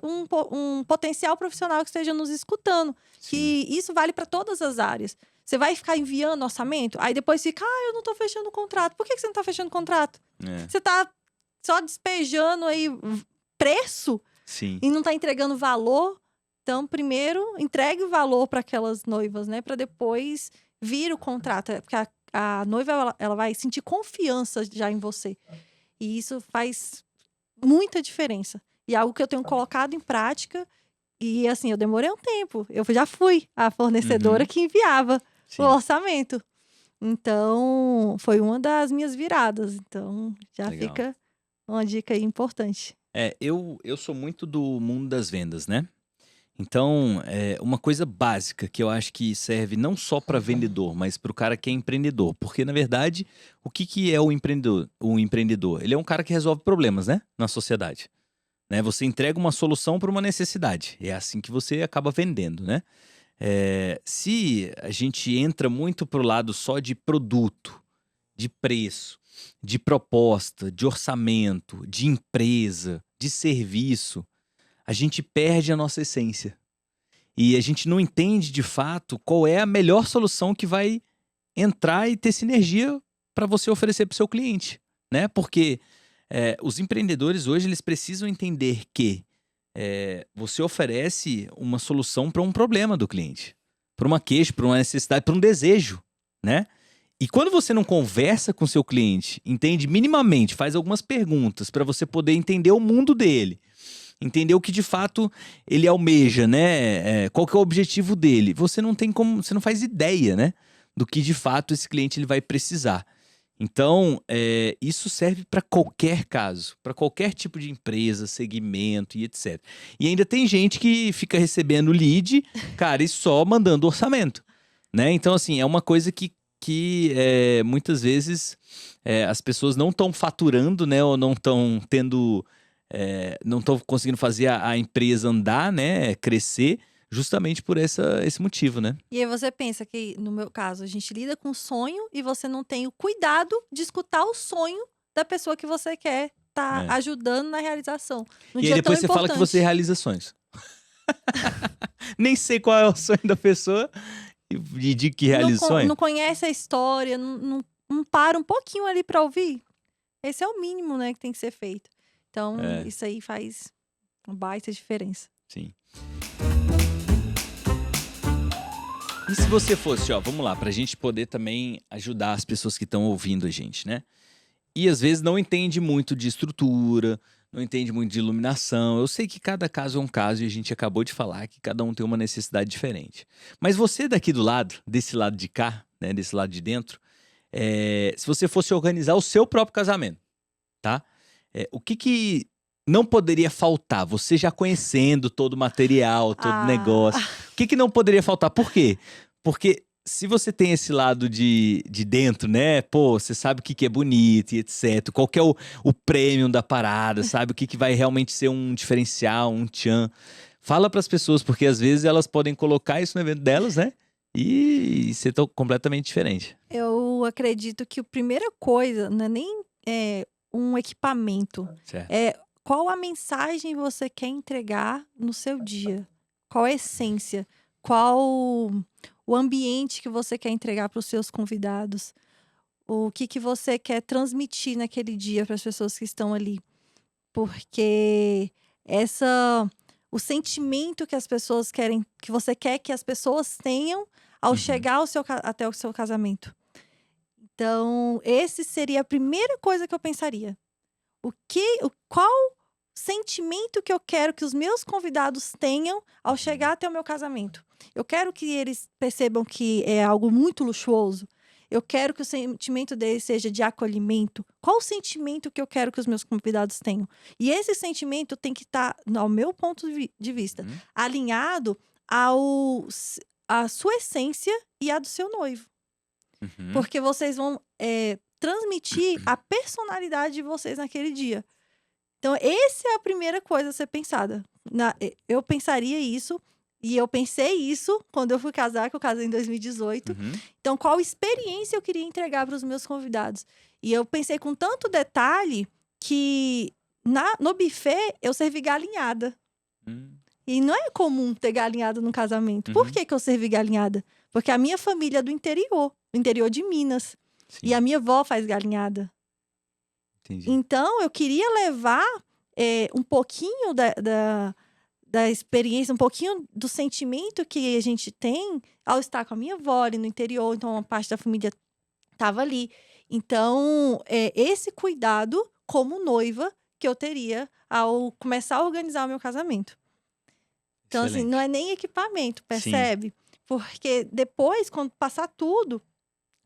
um potencial profissional que esteja nos escutando. Sim. Que isso vale para todas as áreas. Você vai ficar enviando orçamento, aí depois fica, eu não tô fechando o contrato. Por que você não tá fechando o contrato? É. Você tá só despejando aí preço Sim. e não tá entregando valor. Então, primeiro, entregue o valor para aquelas noivas, né? Para depois vir o contrato. Porque a noiva, ela vai sentir confiança já em você. E isso faz muita diferença. E é algo que eu tenho colocado em prática. E assim, eu demorei um tempo. Eu já fui a fornecedora que enviava Sim. o orçamento. Então, foi uma das minhas viradas. Então, já Legal. fica uma dica aí importante. Eu sou muito do mundo das vendas, né? Então, uma coisa básica que eu acho que serve não só para vendedor, mas para o cara que é empreendedor. Porque, na verdade, o que é o empreendedor? O empreendedor, ele é um cara que resolve problemas, né? Na sociedade. Né? Você entrega uma solução para uma necessidade. É assim que você acaba vendendo, né? Se a gente entra muito pro lado só de produto, de preço, de proposta, de orçamento, de empresa, de serviço, a gente perde a nossa essência. E a gente não entende de fato qual é a melhor solução que vai entrar e ter sinergia para você oferecer para o seu cliente, né? Porque os empreendedores hoje eles precisam entender que você oferece uma solução para um problema do cliente, para uma queixa, para uma necessidade, para um desejo, né? E quando você não conversa com seu cliente, entende minimamente, faz algumas perguntas para você poder entender o mundo dele, entender o que de fato ele almeja, né? Qual que é o objetivo dele? Você não faz ideia, né? Do que de fato esse cliente ele vai precisar. Então, isso serve para qualquer caso, para qualquer tipo de empresa, segmento e etc. E ainda tem gente que fica recebendo lead, cara, e só mandando orçamento, né? Então, assim, é uma coisa que muitas vezes as pessoas não estão faturando, né? Ou não estão tendo, não estão conseguindo fazer a empresa andar, né? Crescer, justamente por esse motivo, né? E aí você pensa que, no meu caso, a gente lida com sonho e você não tem o cuidado de escutar o sonho da pessoa que você quer estar ajudando na realização. Num E aí dia depois tão você fala que você importante. realiza sonhos. Nem sei qual é o sonho da pessoa e digo que realiza sonho. Não conhece a história, não para um pouquinho ali para ouvir. Esse é o mínimo, né, que tem que ser feito. Então, isso aí faz uma baita diferença. Sim. E se você fosse, vamos lá, pra gente poder também ajudar as pessoas que estão ouvindo a gente, né? E às vezes não entende muito de estrutura, não entende muito de iluminação. Eu sei que cada caso é um caso e a gente acabou de falar que cada um tem uma necessidade diferente. Mas você daqui do lado, desse lado de cá, né, desse lado de dentro, se você fosse organizar o seu próprio casamento, tá? O que não poderia faltar? Você já conhecendo todo o material, todo o negócio. O que não poderia faltar? Por quê? Porque se você tem esse lado de dentro, né? Pô, você sabe o que é bonito e etc. Qual que é o premium da parada, sabe? O que vai realmente ser um diferencial, um tchan. Fala pras pessoas, porque às vezes elas podem colocar isso no evento delas, né? E ser completamente diferente. Eu acredito que a primeira coisa não é nem um equipamento. Certo. Qual a mensagem você quer entregar no seu dia? Qual a essência? Qual o ambiente que você quer entregar para os seus convidados? O que você quer transmitir naquele dia para as pessoas que estão ali? Porque o sentimento que as pessoas querem, que você quer que as pessoas tenham ao Uhum. chegar até o seu casamento. Então, esse seria a primeira coisa que eu pensaria. Qual sentimento que eu quero que os meus convidados tenham ao chegar até o meu casamento? Eu quero que eles percebam que é algo muito luxuoso. Eu quero que o sentimento deles seja de acolhimento. Qual o sentimento que eu quero que os meus convidados tenham? E esse sentimento tem que estar, ao meu ponto de vista, Uhum. alinhado à sua essência e à do seu noivo. Uhum. Porque vocês vão transmitir a personalidade de vocês naquele dia. Então, essa é a primeira coisa a ser pensada. Eu pensaria isso, e eu pensei isso quando eu fui casar, que eu casei em 2018. Uhum. Então, qual experiência eu queria entregar para os meus convidados? E eu pensei com tanto detalhe que no buffet eu servi galinhada. E não é comum ter galinhada no casamento. Por Uhum. que eu servi galinhada? Porque a minha família é do interior de Minas. Sim, E a minha avó faz galinhada. entendi. Então, eu queria levar um pouquinho da experiência, um pouquinho do sentimento que a gente tem ao estar com a minha avó ali no interior. Então, uma parte da família estava ali. Então, esse cuidado como noiva que eu teria ao começar a organizar o meu casamento. Então, assim, Excelente. não é nem equipamento, Sim. percebe? Porque depois, quando passar tudo,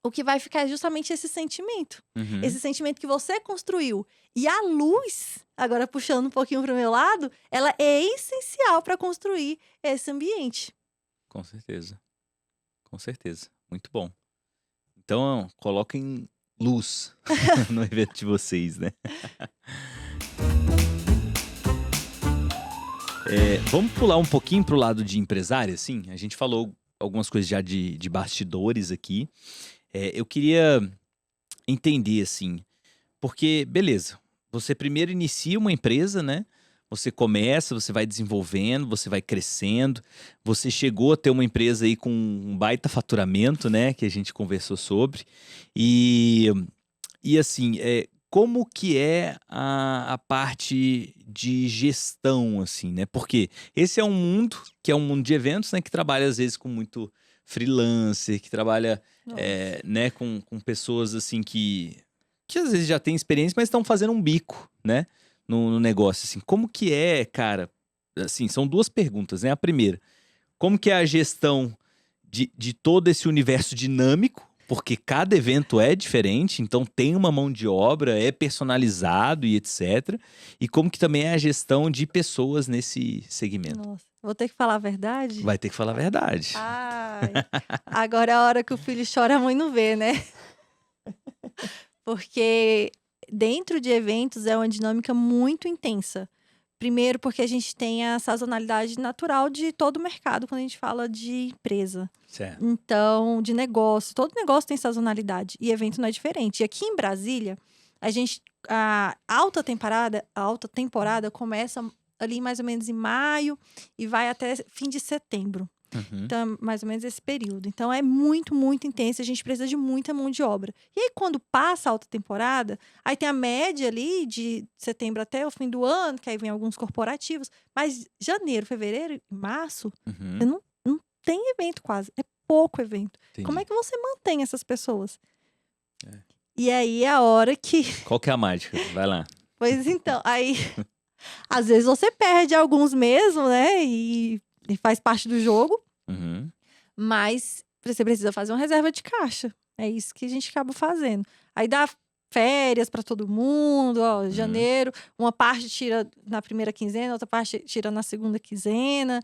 o que vai ficar é justamente esse sentimento. Uhum. Esse sentimento que você construiu. E a luz, agora puxando um pouquinho para o meu lado, ela é essencial para construir esse ambiente. Com certeza. Com certeza. Muito bom. Então, coloquem luz no evento de vocês, né? Vamos pular um pouquinho pro lado de empresária, assim? A gente falou algumas coisas já de bastidores aqui. Eu queria entender, assim, porque, beleza, você primeiro inicia uma empresa, né? Você começa, você vai desenvolvendo, você vai crescendo. Você chegou a ter uma empresa aí com um baita faturamento, né? Que a gente conversou sobre. E assim, como que é a parte de gestão, assim, né? Porque esse é um mundo que é um mundo de eventos, né? Que trabalha, às vezes, com muito freelancer, que trabalha, Nossa. né? Com pessoas, assim, que às vezes já têm experiência, mas estão fazendo um bico, né? No negócio, assim. Como que é, cara? Assim, são duas perguntas, né? A primeira, como que é a gestão de todo esse universo dinâmico? Porque cada evento é diferente, então tem uma mão de obra, é personalizado e etc. E como que também é a gestão de pessoas nesse segmento? Nossa. Vou ter que falar a verdade? Vai ter que falar a verdade. Ai, agora é a hora que o filho chora, a mãe não vê, né? Porque dentro de eventos é uma dinâmica muito intensa. Primeiro, porque a gente tem a sazonalidade natural de todo o mercado quando a gente fala de empresa. Certo. Então, de negócio. Todo negócio tem sazonalidade. E evento não é diferente. E aqui em Brasília, a alta temporada começa ali mais ou menos em maio e vai até fim de setembro. Uhum. Então, é mais ou menos esse período. Então, é muito, muito intenso. A gente precisa de muita mão de obra. E aí, quando passa a alta temporada, aí tem a média ali de setembro até o fim do ano, que aí vem alguns corporativos. Mas janeiro, fevereiro e março, Uhum. não tem evento quase. É pouco evento. Entendi. Como é que você mantém essas pessoas? É. E aí, é a hora que... Qual que é a mágica? Vai lá. Pois então, aí... Às vezes você perde alguns mesmo, né? E faz parte do jogo. Uhum. Mas você precisa fazer uma reserva de caixa. É isso que a gente acaba fazendo. Aí dá férias para todo mundo, ó, janeiro. Uma parte tira na primeira quinzena, outra parte tira na segunda quinzena.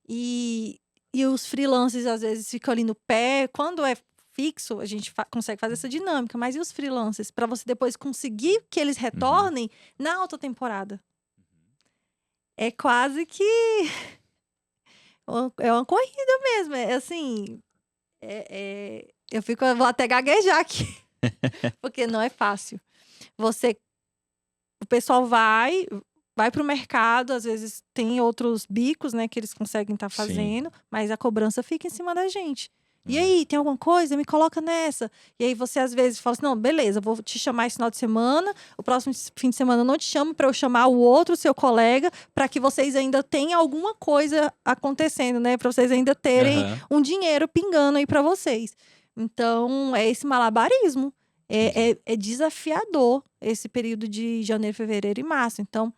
E os freelancers, às vezes, ficam ali no pé. Quando é fixo, a gente consegue fazer essa dinâmica. Mas e os freelancers? Para você depois conseguir que eles retornem na alta temporada. É quase que... É uma corrida mesmo. É assim... eu vou até gaguejar aqui. Porque não é fácil. O pessoal vai pro mercado, às vezes tem outros bicos, né, que eles conseguem estar fazendo, mas a cobrança fica em cima da gente. E aí, tem alguma coisa? Me coloca nessa. E aí você às vezes fala assim, não, beleza, eu vou te chamar esse final de semana, o próximo fim de semana eu não te chamo para eu chamar o outro, seu colega, para que vocês ainda tenham alguma coisa acontecendo, né? Para vocês ainda terem Aham. um dinheiro pingando aí para vocês. Então, é esse malabarismo. Entendi. É desafiador esse período de janeiro, fevereiro e março. Então,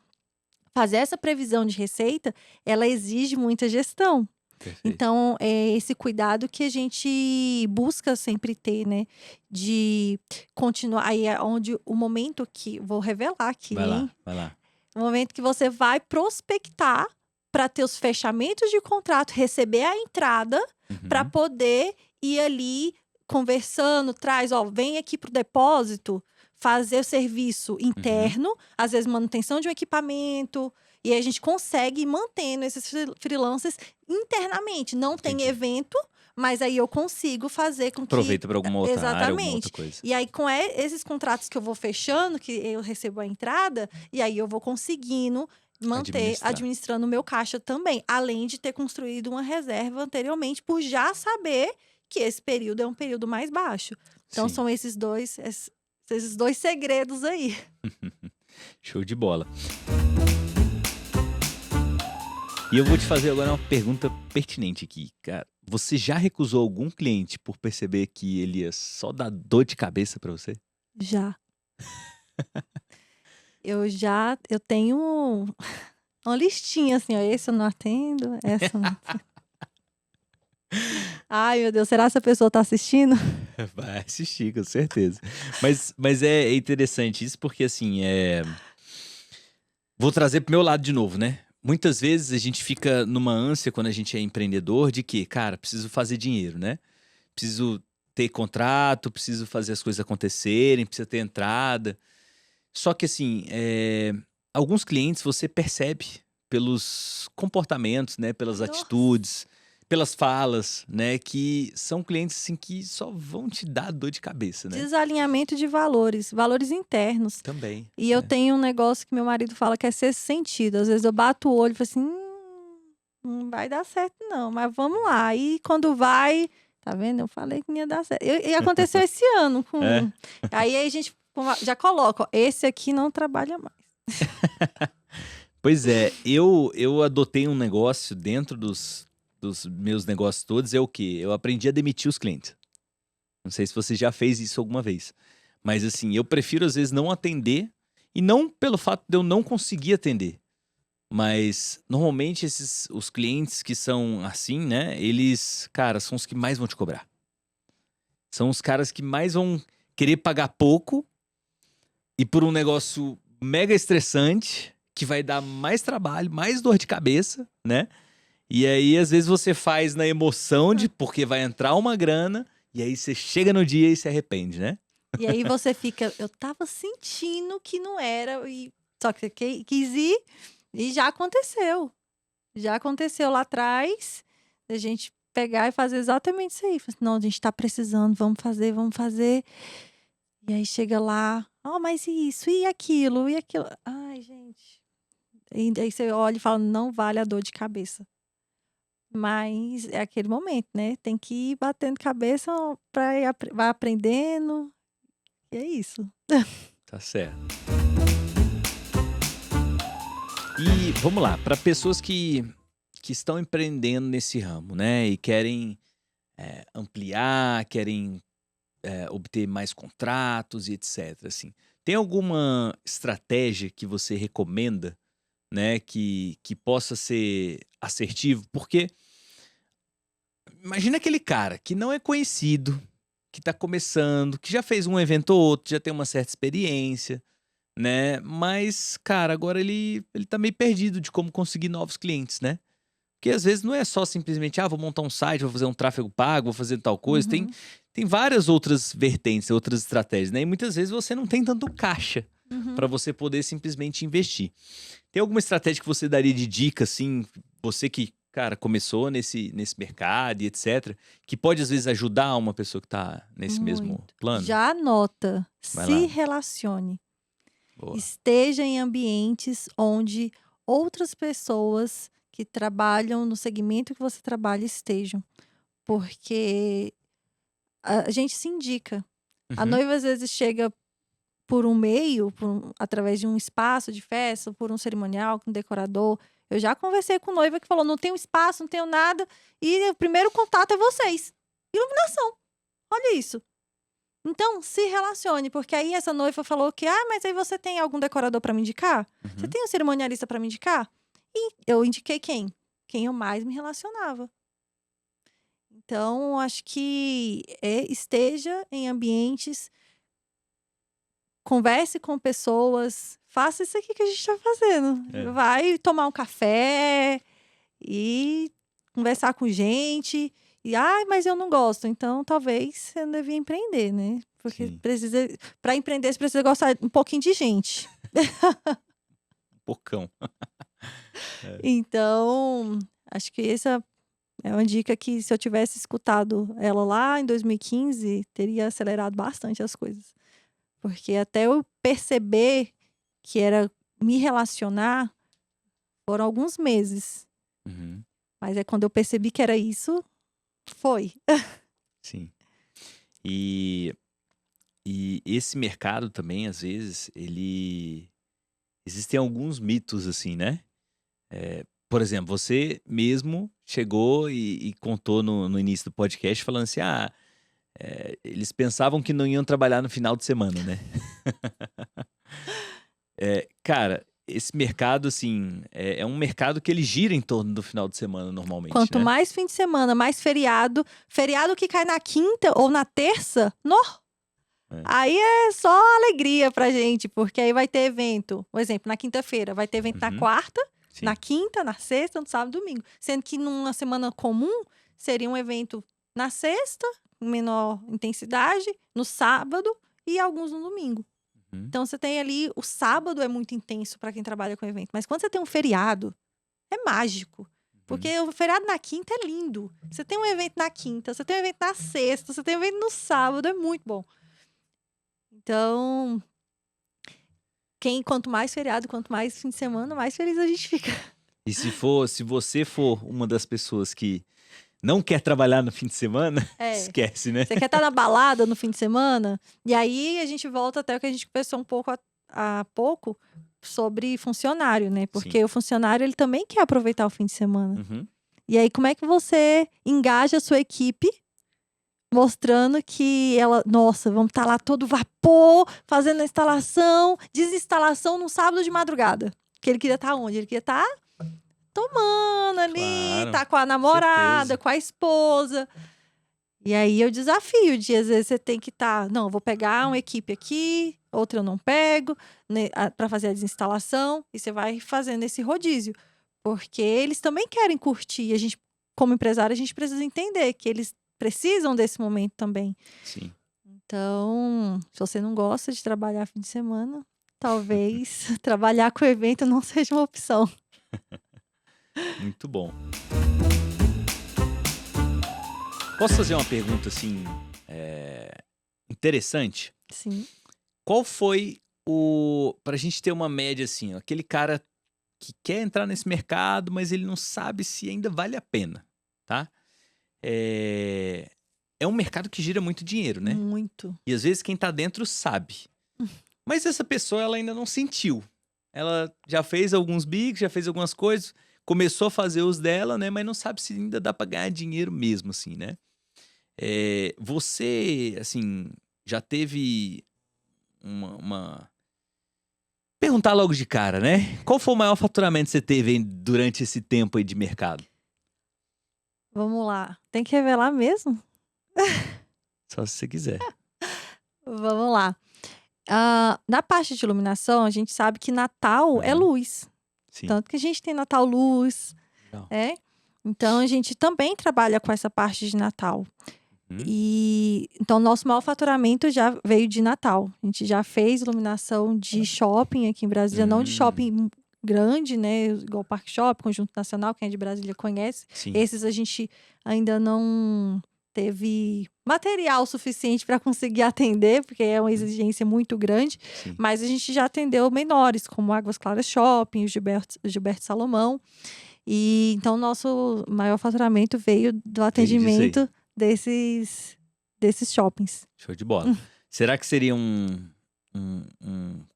fazer essa previsão de receita, ela exige muita gestão. Perfeito. Então, é esse cuidado que a gente busca sempre ter, né? De continuar. Aí é onde o momento que. Vou revelar aqui, Vai hein? lá, vai lá. O momento que você vai prospectar para ter os fechamentos de contrato, receber a entrada, para Uhum. poder ir ali conversando, traz, ó, vem aqui pro depósito, fazer o serviço Uhum. interno, às vezes manutenção de um equipamento, e aí a gente consegue ir mantendo esses freelancers internamente. Não tem Entendi. evento, mas aí eu consigo fazer com que. Aproveita para alguma outra área, alguma outra Exatamente. coisa. E aí, com esses contratos que eu vou fechando, que eu recebo a entrada, e aí eu vou conseguindo manter, Administrar. administrando o meu caixa também. Além de ter construído uma reserva anteriormente, por já saber que esse período é um período mais baixo. Então, Sim. são esses dois segredos aí. Show de bola. E eu vou te fazer agora uma pergunta pertinente aqui, cara. Você já recusou algum cliente por perceber que ele ia só dar dor de cabeça pra você? Já. Eu tenho uma listinha assim, ó. Esse eu não atendo, essa eu não atendo. Ai, meu Deus, será que essa pessoa tá assistindo? Vai assistir, com certeza. Mas é interessante isso porque, assim, vou trazer pro meu lado de novo, né? Muitas vezes a gente fica numa ânsia quando a gente é empreendedor de que, cara, preciso fazer dinheiro, né? Preciso ter contrato, preciso fazer as coisas acontecerem, precisa ter entrada. Só que, assim, alguns clientes você percebe pelos comportamentos, né? Pelas Nossa. atitudes, pelas falas, né? Que são clientes, assim, que só vão te dar dor de cabeça, né? Desalinhamento de valores internos. Também, E eu né? tenho um negócio que meu marido fala que é sexto sentido. Às vezes eu bato o olho e falo assim, não vai dar certo não, mas vamos lá. Aí quando vai, tá vendo? Eu falei que não ia dar certo. E aconteceu esse ano É? com. Aí a gente já coloca, ó, esse aqui não trabalha mais. Pois é, eu adotei um negócio dentro dos meus negócios todos, é o quê? Eu aprendi a demitir os clientes. Não sei se você já fez isso alguma vez. Mas assim, eu prefiro às vezes não atender, e não pelo fato de eu não conseguir atender. Mas normalmente os clientes que são assim, né? Eles, cara, são os que mais vão te cobrar. São os caras que mais vão querer pagar pouco e por um negócio mega estressante, que vai dar mais trabalho, mais dor de cabeça, né? E aí, às vezes, você faz na emoção de porque vai entrar uma grana, e aí você chega no dia e se arrepende, né? E aí você fica, eu tava sentindo que não era, só que você quis ir e já aconteceu. Já aconteceu lá atrás, a gente pegar e fazer exatamente isso aí. Falar assim, não, a gente tá precisando, vamos fazer, vamos fazer. E aí chega lá, ó, mas isso, e aquilo, e aquilo. Ai, gente. E aí você olha e fala, não vale a dor de cabeça. Mas é aquele momento, né? Tem que ir batendo cabeça pra ir, vai aprendendo. E é isso. Tá certo. E vamos lá, para pessoas que estão empreendendo nesse ramo, né? E querem ampliar, querem obter mais contratos e etc. Assim, tem alguma estratégia que você recomenda, né? Que possa ser assertivo? Porque imagina aquele cara que não é conhecido, que tá começando, que já fez um evento ou outro, já tem uma certa experiência, né? Mas, cara, agora ele tá meio perdido de como conseguir novos clientes, né? Porque às vezes não é só simplesmente, vou montar um site, vou fazer um tráfego pago, vou fazer tal coisa. Uhum, Tem várias outras vertentes, outras estratégias, né? E muitas vezes você não tem tanto caixa uhum. para você poder simplesmente investir. Tem alguma estratégia que você daria de dica, assim, você que, cara, começou nesse mercado e etc., que pode às vezes ajudar uma pessoa que tá nesse mesmo Muito. plano? Já anota, Vai se lá. relacione. Boa. Esteja em ambientes onde outras pessoas que trabalham no segmento que você trabalha estejam. porque a gente se indica. A Uhum. noiva às vezes chega por um meio, através de um espaço de festa, por um cerimonial, com um decorador. Eu já conversei com noiva que falou, não tenho espaço, não tenho nada, e o primeiro contato é vocês. Iluminação. Olha isso. Então, se relacione, porque aí essa noiva falou que, mas aí você tem algum decorador para me indicar? Você Uhum. tem um cerimonialista para me indicar? E eu indiquei quem? Quem eu mais me relacionava. Então, acho que esteja em ambientes, converse com pessoas, faça isso aqui que a gente está fazendo. É. Vai tomar um café e conversar com gente. E, mas eu não gosto. Então, talvez você não devia empreender, né? Porque Sim. para empreender, você precisa gostar um pouquinho de gente. Pocão. Então, acho que essa é uma dica que, se eu tivesse escutado ela lá em 2015, teria acelerado bastante as coisas. Porque até eu perceber que era me relacionar, foram alguns meses. Uhum. Mas é quando eu percebi que era isso, foi. Sim. E esse mercado também, às vezes, existem alguns mitos, assim, né? Por exemplo, você mesmo chegou e contou no início do podcast falando assim, eles pensavam que não iam trabalhar no final de semana, né? Cara, esse mercado, assim, é um mercado que ele gira em torno do final de semana normalmente, Quanto né? mais fim de semana, mais feriado. Feriado que cai na quinta ou na terça, aí é só alegria pra gente, porque aí vai ter evento. Por exemplo, na quinta-feira, vai ter evento na Uhum. quarta, Sim. na quinta, na sexta, no sábado e domingo. Sendo que numa semana comum, seria um evento na sexta, com menor intensidade, no sábado e alguns no domingo. Uhum. Então, você tem ali, o sábado é muito intenso para quem trabalha com evento. Mas quando você tem um feriado, é mágico. Porque o feriado na quinta é lindo. Você tem um evento na quinta, você tem um evento na sexta, você tem um evento no sábado, é muito bom. Então, quanto mais feriado, quanto mais fim de semana, mais feliz a gente fica. E se você for uma das pessoas que não quer trabalhar no fim de semana, esquece, né? Você quer estar na balada no fim de semana? E aí a gente volta até o que a gente conversou um pouco há pouco sobre funcionário, né? Porque Sim. o funcionário, ele também quer aproveitar o fim de semana. Uhum. E aí, como é que você engaja a sua equipe, mostrando que nossa, vamos estar lá todo vapor, fazendo a instalação, desinstalação no sábado de madrugada. Que ele queria estar onde? Ele queria estar tomando ali, Claro, tá com a namorada, certeza. com a esposa. E aí eu desafio de, às vezes, você tem que estar, não, eu vou pegar uma equipe aqui, outra eu não pego, né, para fazer a desinstalação, e você vai fazendo esse rodízio. Porque eles também querem curtir. E a gente, como empresário, a gente precisa entender que eles precisam desse momento também. Sim. Então, se você não gosta de trabalhar fim de semana, talvez trabalhar com evento não seja uma opção. Muito bom. Posso fazer uma pergunta, assim, interessante? Sim. Qual foi pra gente ter uma média, assim, aquele cara que quer entrar nesse mercado, mas ele não sabe se ainda vale a pena, tá? É um mercado que gira muito dinheiro, né? Muito. E às vezes quem tá dentro sabe. Mas essa pessoa, ela ainda não sentiu. Ela já fez alguns bicos, já fez algumas coisas, começou a fazer os dela, né? Mas não sabe se ainda dá pra ganhar dinheiro mesmo, assim, né? Você, assim, já teve uma... Perguntar logo de cara, né? Qual foi o maior faturamento que você teve aí durante esse tempo aí de mercado? Vamos lá. Tem que revelar mesmo? Só se você quiser. Vamos lá. Na parte de iluminação, a gente sabe que Natal é luz. Sim. Tanto que a gente tem Natal Luz. Legal. Então, a gente também trabalha com essa parte de Natal. Uhum. Então, nosso maior faturamento já veio de Natal. A gente já fez iluminação de shopping aqui em Brasília, não de shopping grande, né? Igual o Parque Shopping, Conjunto Nacional, quem é de Brasília conhece. Sim. Esses a gente ainda não teve material suficiente para conseguir atender, porque é uma exigência muito grande. Sim. Mas a gente já atendeu menores, como Águas Claras Shopping, Gilberto Salomão. E então, nosso maior faturamento veio do Veio disso aí. atendimento desses shoppings. Show de bola. Será que seria um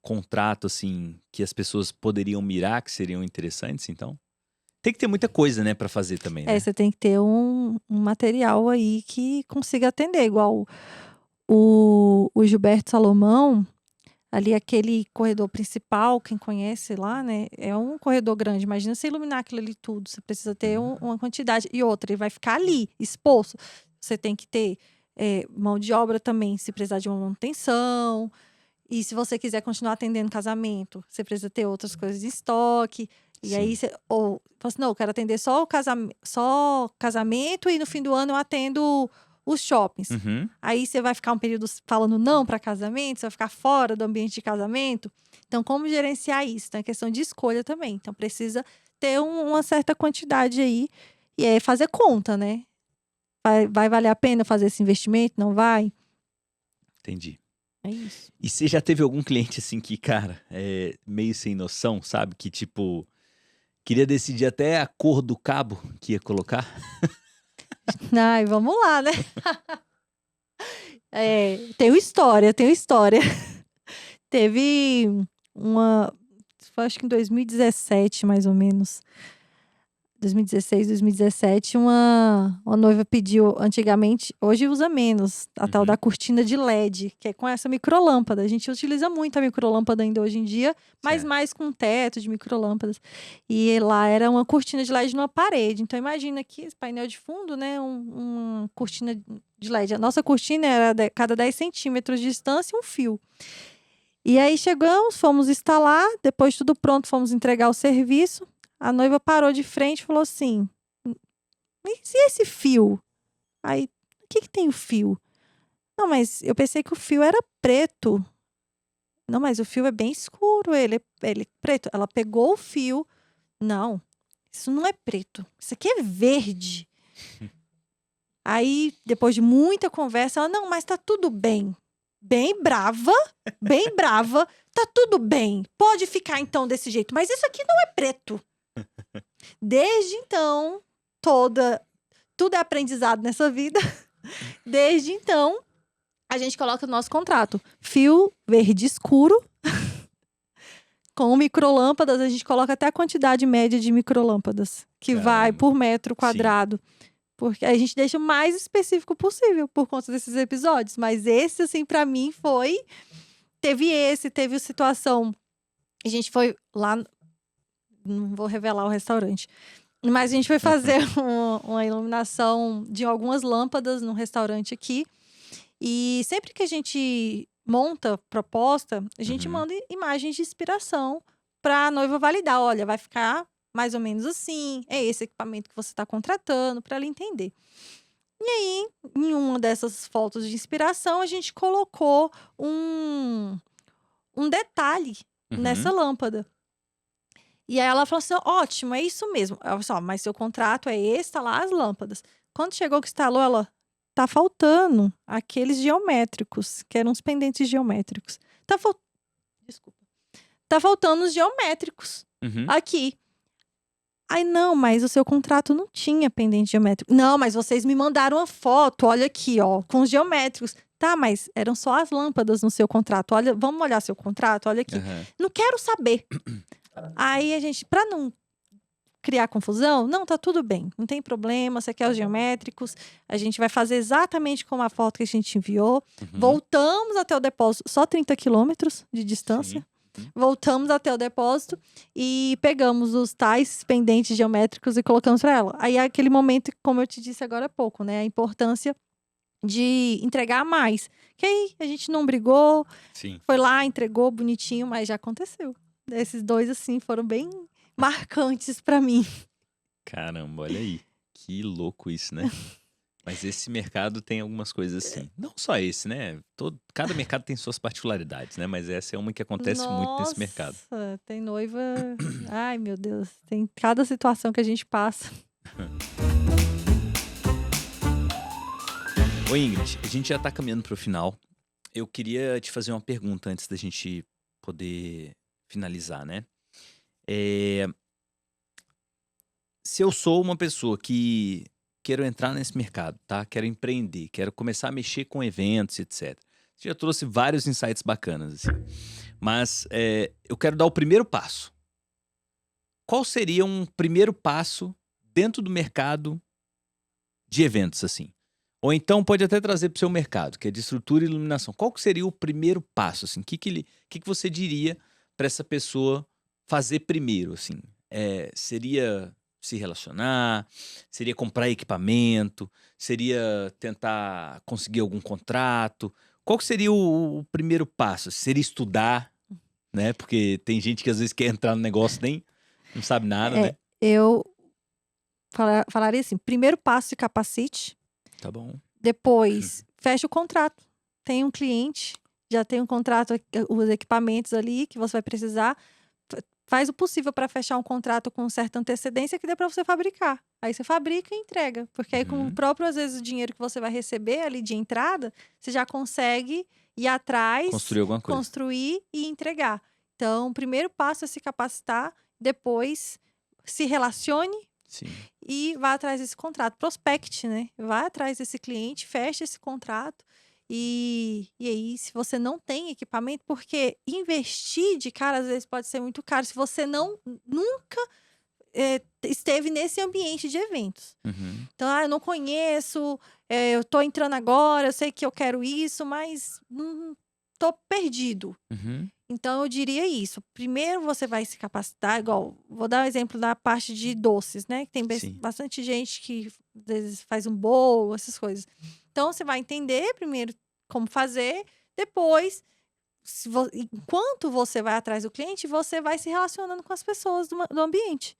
contrato, assim, que as pessoas poderiam mirar, que seriam interessantes, então? Tem que ter muita coisa, né, pra fazer também, né? Você tem que ter um material aí que consiga atender, igual o Gilberto Salomão, ali aquele corredor principal, quem conhece lá, né? É um corredor grande. Imagina você iluminar aquilo ali tudo. Você precisa ter uma quantidade. E outra, ele vai ficar ali, exposto. Você tem que ter mão de obra também, se precisar de uma manutenção. E se você quiser continuar atendendo casamento, você precisa ter outras coisas em estoque. E aí, Sim. ou fala assim, não, eu quero atender só casamento e no fim do ano eu atendo os shoppings. Uhum. Aí você vai ficar um período falando não para casamento, você vai ficar fora do ambiente de casamento. Então, como gerenciar isso? Então, é questão de escolha também. Então, precisa ter uma certa quantidade aí e é fazer conta, né? Vai valer a pena fazer esse investimento? Não vai? Entendi. É isso. E você já teve algum cliente, assim, que, cara, é meio sem noção, sabe? Que, tipo, queria decidir até a cor do cabo que ia colocar? Ai, vamos lá, né? Tenho história. Teve foi acho que em 2017, mais ou menos. 2016, 2017, uma noiva pediu, antigamente, hoje usa menos, a tal da cortina de LED, que é com essa microlâmpada. A gente utiliza muito a microlâmpada ainda hoje em dia, mas Certo. mais com teto de microlâmpadas. E lá era uma cortina de LED numa parede. Então, imagina aqui, esse painel de fundo, né? Uma cortina de LED. A nossa cortina era cada 10 centímetros de distância, um fio. E aí chegamos, fomos instalar, depois de tudo pronto, fomos entregar o serviço. A noiva parou de frente e falou assim: e esse fio? Aí, o que tem o fio? Não, mas eu pensei que o fio era preto. Não, mas o fio é bem escuro, ele é preto. Ela pegou o fio. Não, isso não é preto. Isso aqui é verde. Aí, depois de muita conversa, ela: não, mas tá tudo bem. Bem brava, tá tudo bem. Pode ficar então desse jeito, mas isso aqui não é preto. Desde então, tudo é aprendizado nessa vida. Desde então, a gente coloca no nosso contrato fio verde escuro. Com microlâmpadas, a gente coloca até a quantidade média de microlâmpadas que vai por metro quadrado. Porque a gente deixa o mais específico possível por conta desses episódios. Mas esse, assim, pra mim foi... Teve a situação... A gente foi lá... Não vou revelar o restaurante. Mas a gente foi fazer uma iluminação de algumas lâmpadas num restaurante aqui. E sempre que a gente monta proposta, a gente manda imagens de inspiração para a noiva validar. Olha, vai ficar mais ou menos assim. É esse equipamento que você está contratando, para ela entender. E aí, em uma dessas fotos de inspiração, a gente colocou um detalhe nessa lâmpada. E aí ela falou assim: ótimo, é isso mesmo. Ela falou assim: mas seu contrato é esse, tá lá as lâmpadas. Quando chegou que instalou, ela: tá faltando aqueles geométricos, que eram os pendentes geométricos. Desculpa. Tá faltando os geométricos aqui. Aí, não, mas o seu contrato não tinha pendente geométrico. Não, mas vocês me mandaram uma foto, olha aqui, ó, com os geométricos. Tá, mas eram só as lâmpadas no seu contrato. Olha, vamos olhar seu contrato, olha aqui. Não quero saber. Aí a gente, pra não criar confusão, não, tá tudo bem, não tem problema, você quer os geométricos, a gente vai fazer exatamente como a foto que a gente enviou. Voltamos até o depósito, só 30 quilômetros de distância. Voltamos até o depósito e pegamos os tais pendentes geométricos e colocamos para ela. Aí é aquele momento, como eu te disse agora há pouco, né? A importância de entregar mais. Que aí a gente não brigou, foi lá, entregou bonitinho, mas já aconteceu. Esses dois, assim, foram bem marcantes para mim. Caramba, olha aí. Que louco isso, né? Mas esse mercado tem algumas coisas assim. Não só esse, né? Cada mercado tem suas particularidades, né? Mas essa é uma que acontece muito nesse mercado. Nossa, tem noiva... Ai, meu Deus. Tem cada situação que a gente passa. Oi, Ingrid. A gente já tá caminhando pro final. Eu queria te fazer uma pergunta antes da gente poder finalizar, né? se eu sou uma pessoa que quero entrar nesse mercado, tá? Quero empreender, quero começar a mexer com eventos, etc. Você já trouxe vários insights bacanas, assim. Mas eu quero dar o primeiro passo. Qual seria um primeiro passo dentro do mercado de eventos, assim? Ou então pode até trazer para o seu mercado, que é de estrutura e iluminação. Qual que seria o primeiro passo, assim? O que você diria para essa pessoa fazer primeiro, assim? Seria se relacionar? Seria comprar equipamento? Seria tentar conseguir algum contrato? Qual que seria o primeiro passo? Seria estudar, né? Porque tem gente que às vezes quer entrar no negócio nem não sabe nada, né? Eu falaria assim: primeiro passo, se capacite. Tá bom. Depois, feche o contrato. Tem um cliente, já tem um contrato, os equipamentos ali que você vai precisar. Faz o possível para fechar um contrato com certa antecedência que dê para você fabricar. Aí você fabrica e entrega. Porque aí, com o próprio, às vezes, o dinheiro que você vai receber ali de entrada, você já consegue ir atrás, Construir alguma coisa. construir e entregar. Então, o primeiro passo é se capacitar, depois se relacione. Sim. E vá atrás desse contrato. Prospecte, né? Vá atrás desse cliente, feche esse contrato. E aí, se você não tem equipamento, porque investir de cara, às vezes, pode ser muito caro. Se você nunca esteve nesse ambiente de eventos. Uhum. Então, eu não conheço, eu tô entrando agora, eu sei que eu quero isso, mas tô perdido. Uhum. Então, eu diria isso. Primeiro, você vai se capacitar, igual, vou dar um exemplo da parte de doces, né? Que tem Sim. bastante gente que, às vezes, faz um bolo, essas coisas. Então, você vai entender primeiro como fazer, depois, enquanto você vai atrás do cliente, você vai se relacionando com as pessoas do ambiente.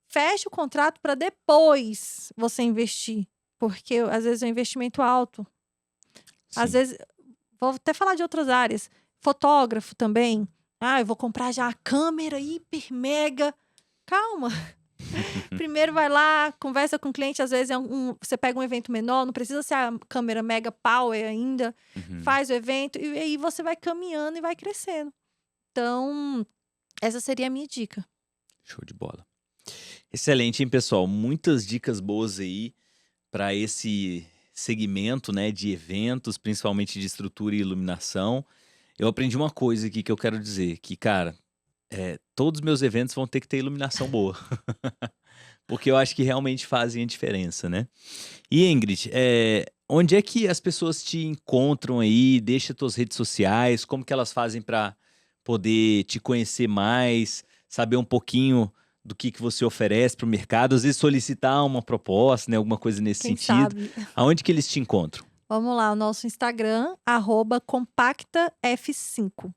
Feche o contrato para depois você investir, porque, às vezes, é um investimento alto. Sim. Às vezes, vou até falar de outras áreas. Fotógrafo também. Eu vou comprar já a câmera hiper mega. Calma. Primeiro vai lá, conversa com o cliente. Às vezes você pega um evento menor, não precisa ser a câmera mega power ainda. Faz o evento e aí você vai caminhando e vai crescendo. Então, essa seria a minha dica. Show de bola. Excelente, hein, pessoal? Muitas dicas boas aí para esse segmento, né, de eventos, principalmente de estrutura e iluminação. Eu aprendi uma coisa aqui que eu quero dizer, que, cara, todos os meus eventos vão ter que ter iluminação boa. Porque eu acho que realmente fazem a diferença, né? E, Ingrid, onde é que as pessoas te encontram aí? Deixa tuas redes sociais, como que elas fazem para poder te conhecer mais, saber um pouquinho do que você oferece para o mercado, às vezes solicitar uma proposta, né, alguma coisa nesse Quem sentido. sabe? Aonde que eles te encontram? Vamos lá, o nosso Instagram, @compactaf5.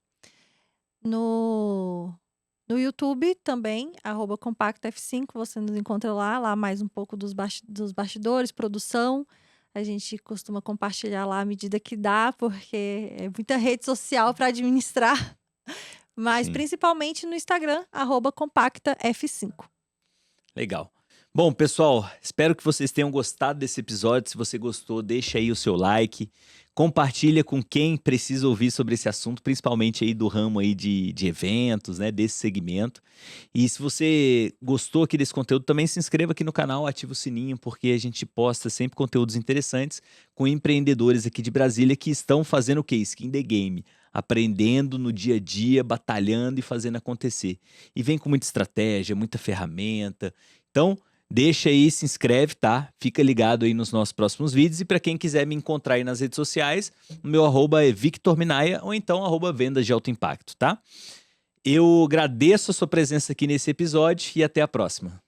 No YouTube também, @compactaf5, você nos encontra lá mais um pouco dos bastidores, produção. A gente costuma compartilhar lá à medida que dá, porque é muita rede social para administrar. Mas Sim. principalmente no Instagram, @compactaf5. Legal. Bom, pessoal, espero que vocês tenham gostado desse episódio. Se você gostou, deixa aí o seu like. Compartilha com quem precisa ouvir sobre esse assunto, principalmente aí do ramo aí de eventos, né, desse segmento. E se você gostou aqui desse conteúdo, também se inscreva aqui no canal, ativa o sininho, porque a gente posta sempre conteúdos interessantes com empreendedores aqui de Brasília que estão fazendo o quê? Skin the game. Aprendendo no dia a dia, batalhando e fazendo acontecer. E vem com muita estratégia, muita ferramenta. Então, deixa aí, se inscreve, tá? Fica ligado aí nos nossos próximos vídeos. E para quem quiser me encontrar aí nas redes sociais, o meu @ é Victor Minaya ou então @vendas de alto impacto, tá? Eu agradeço a sua presença aqui nesse episódio e até a próxima.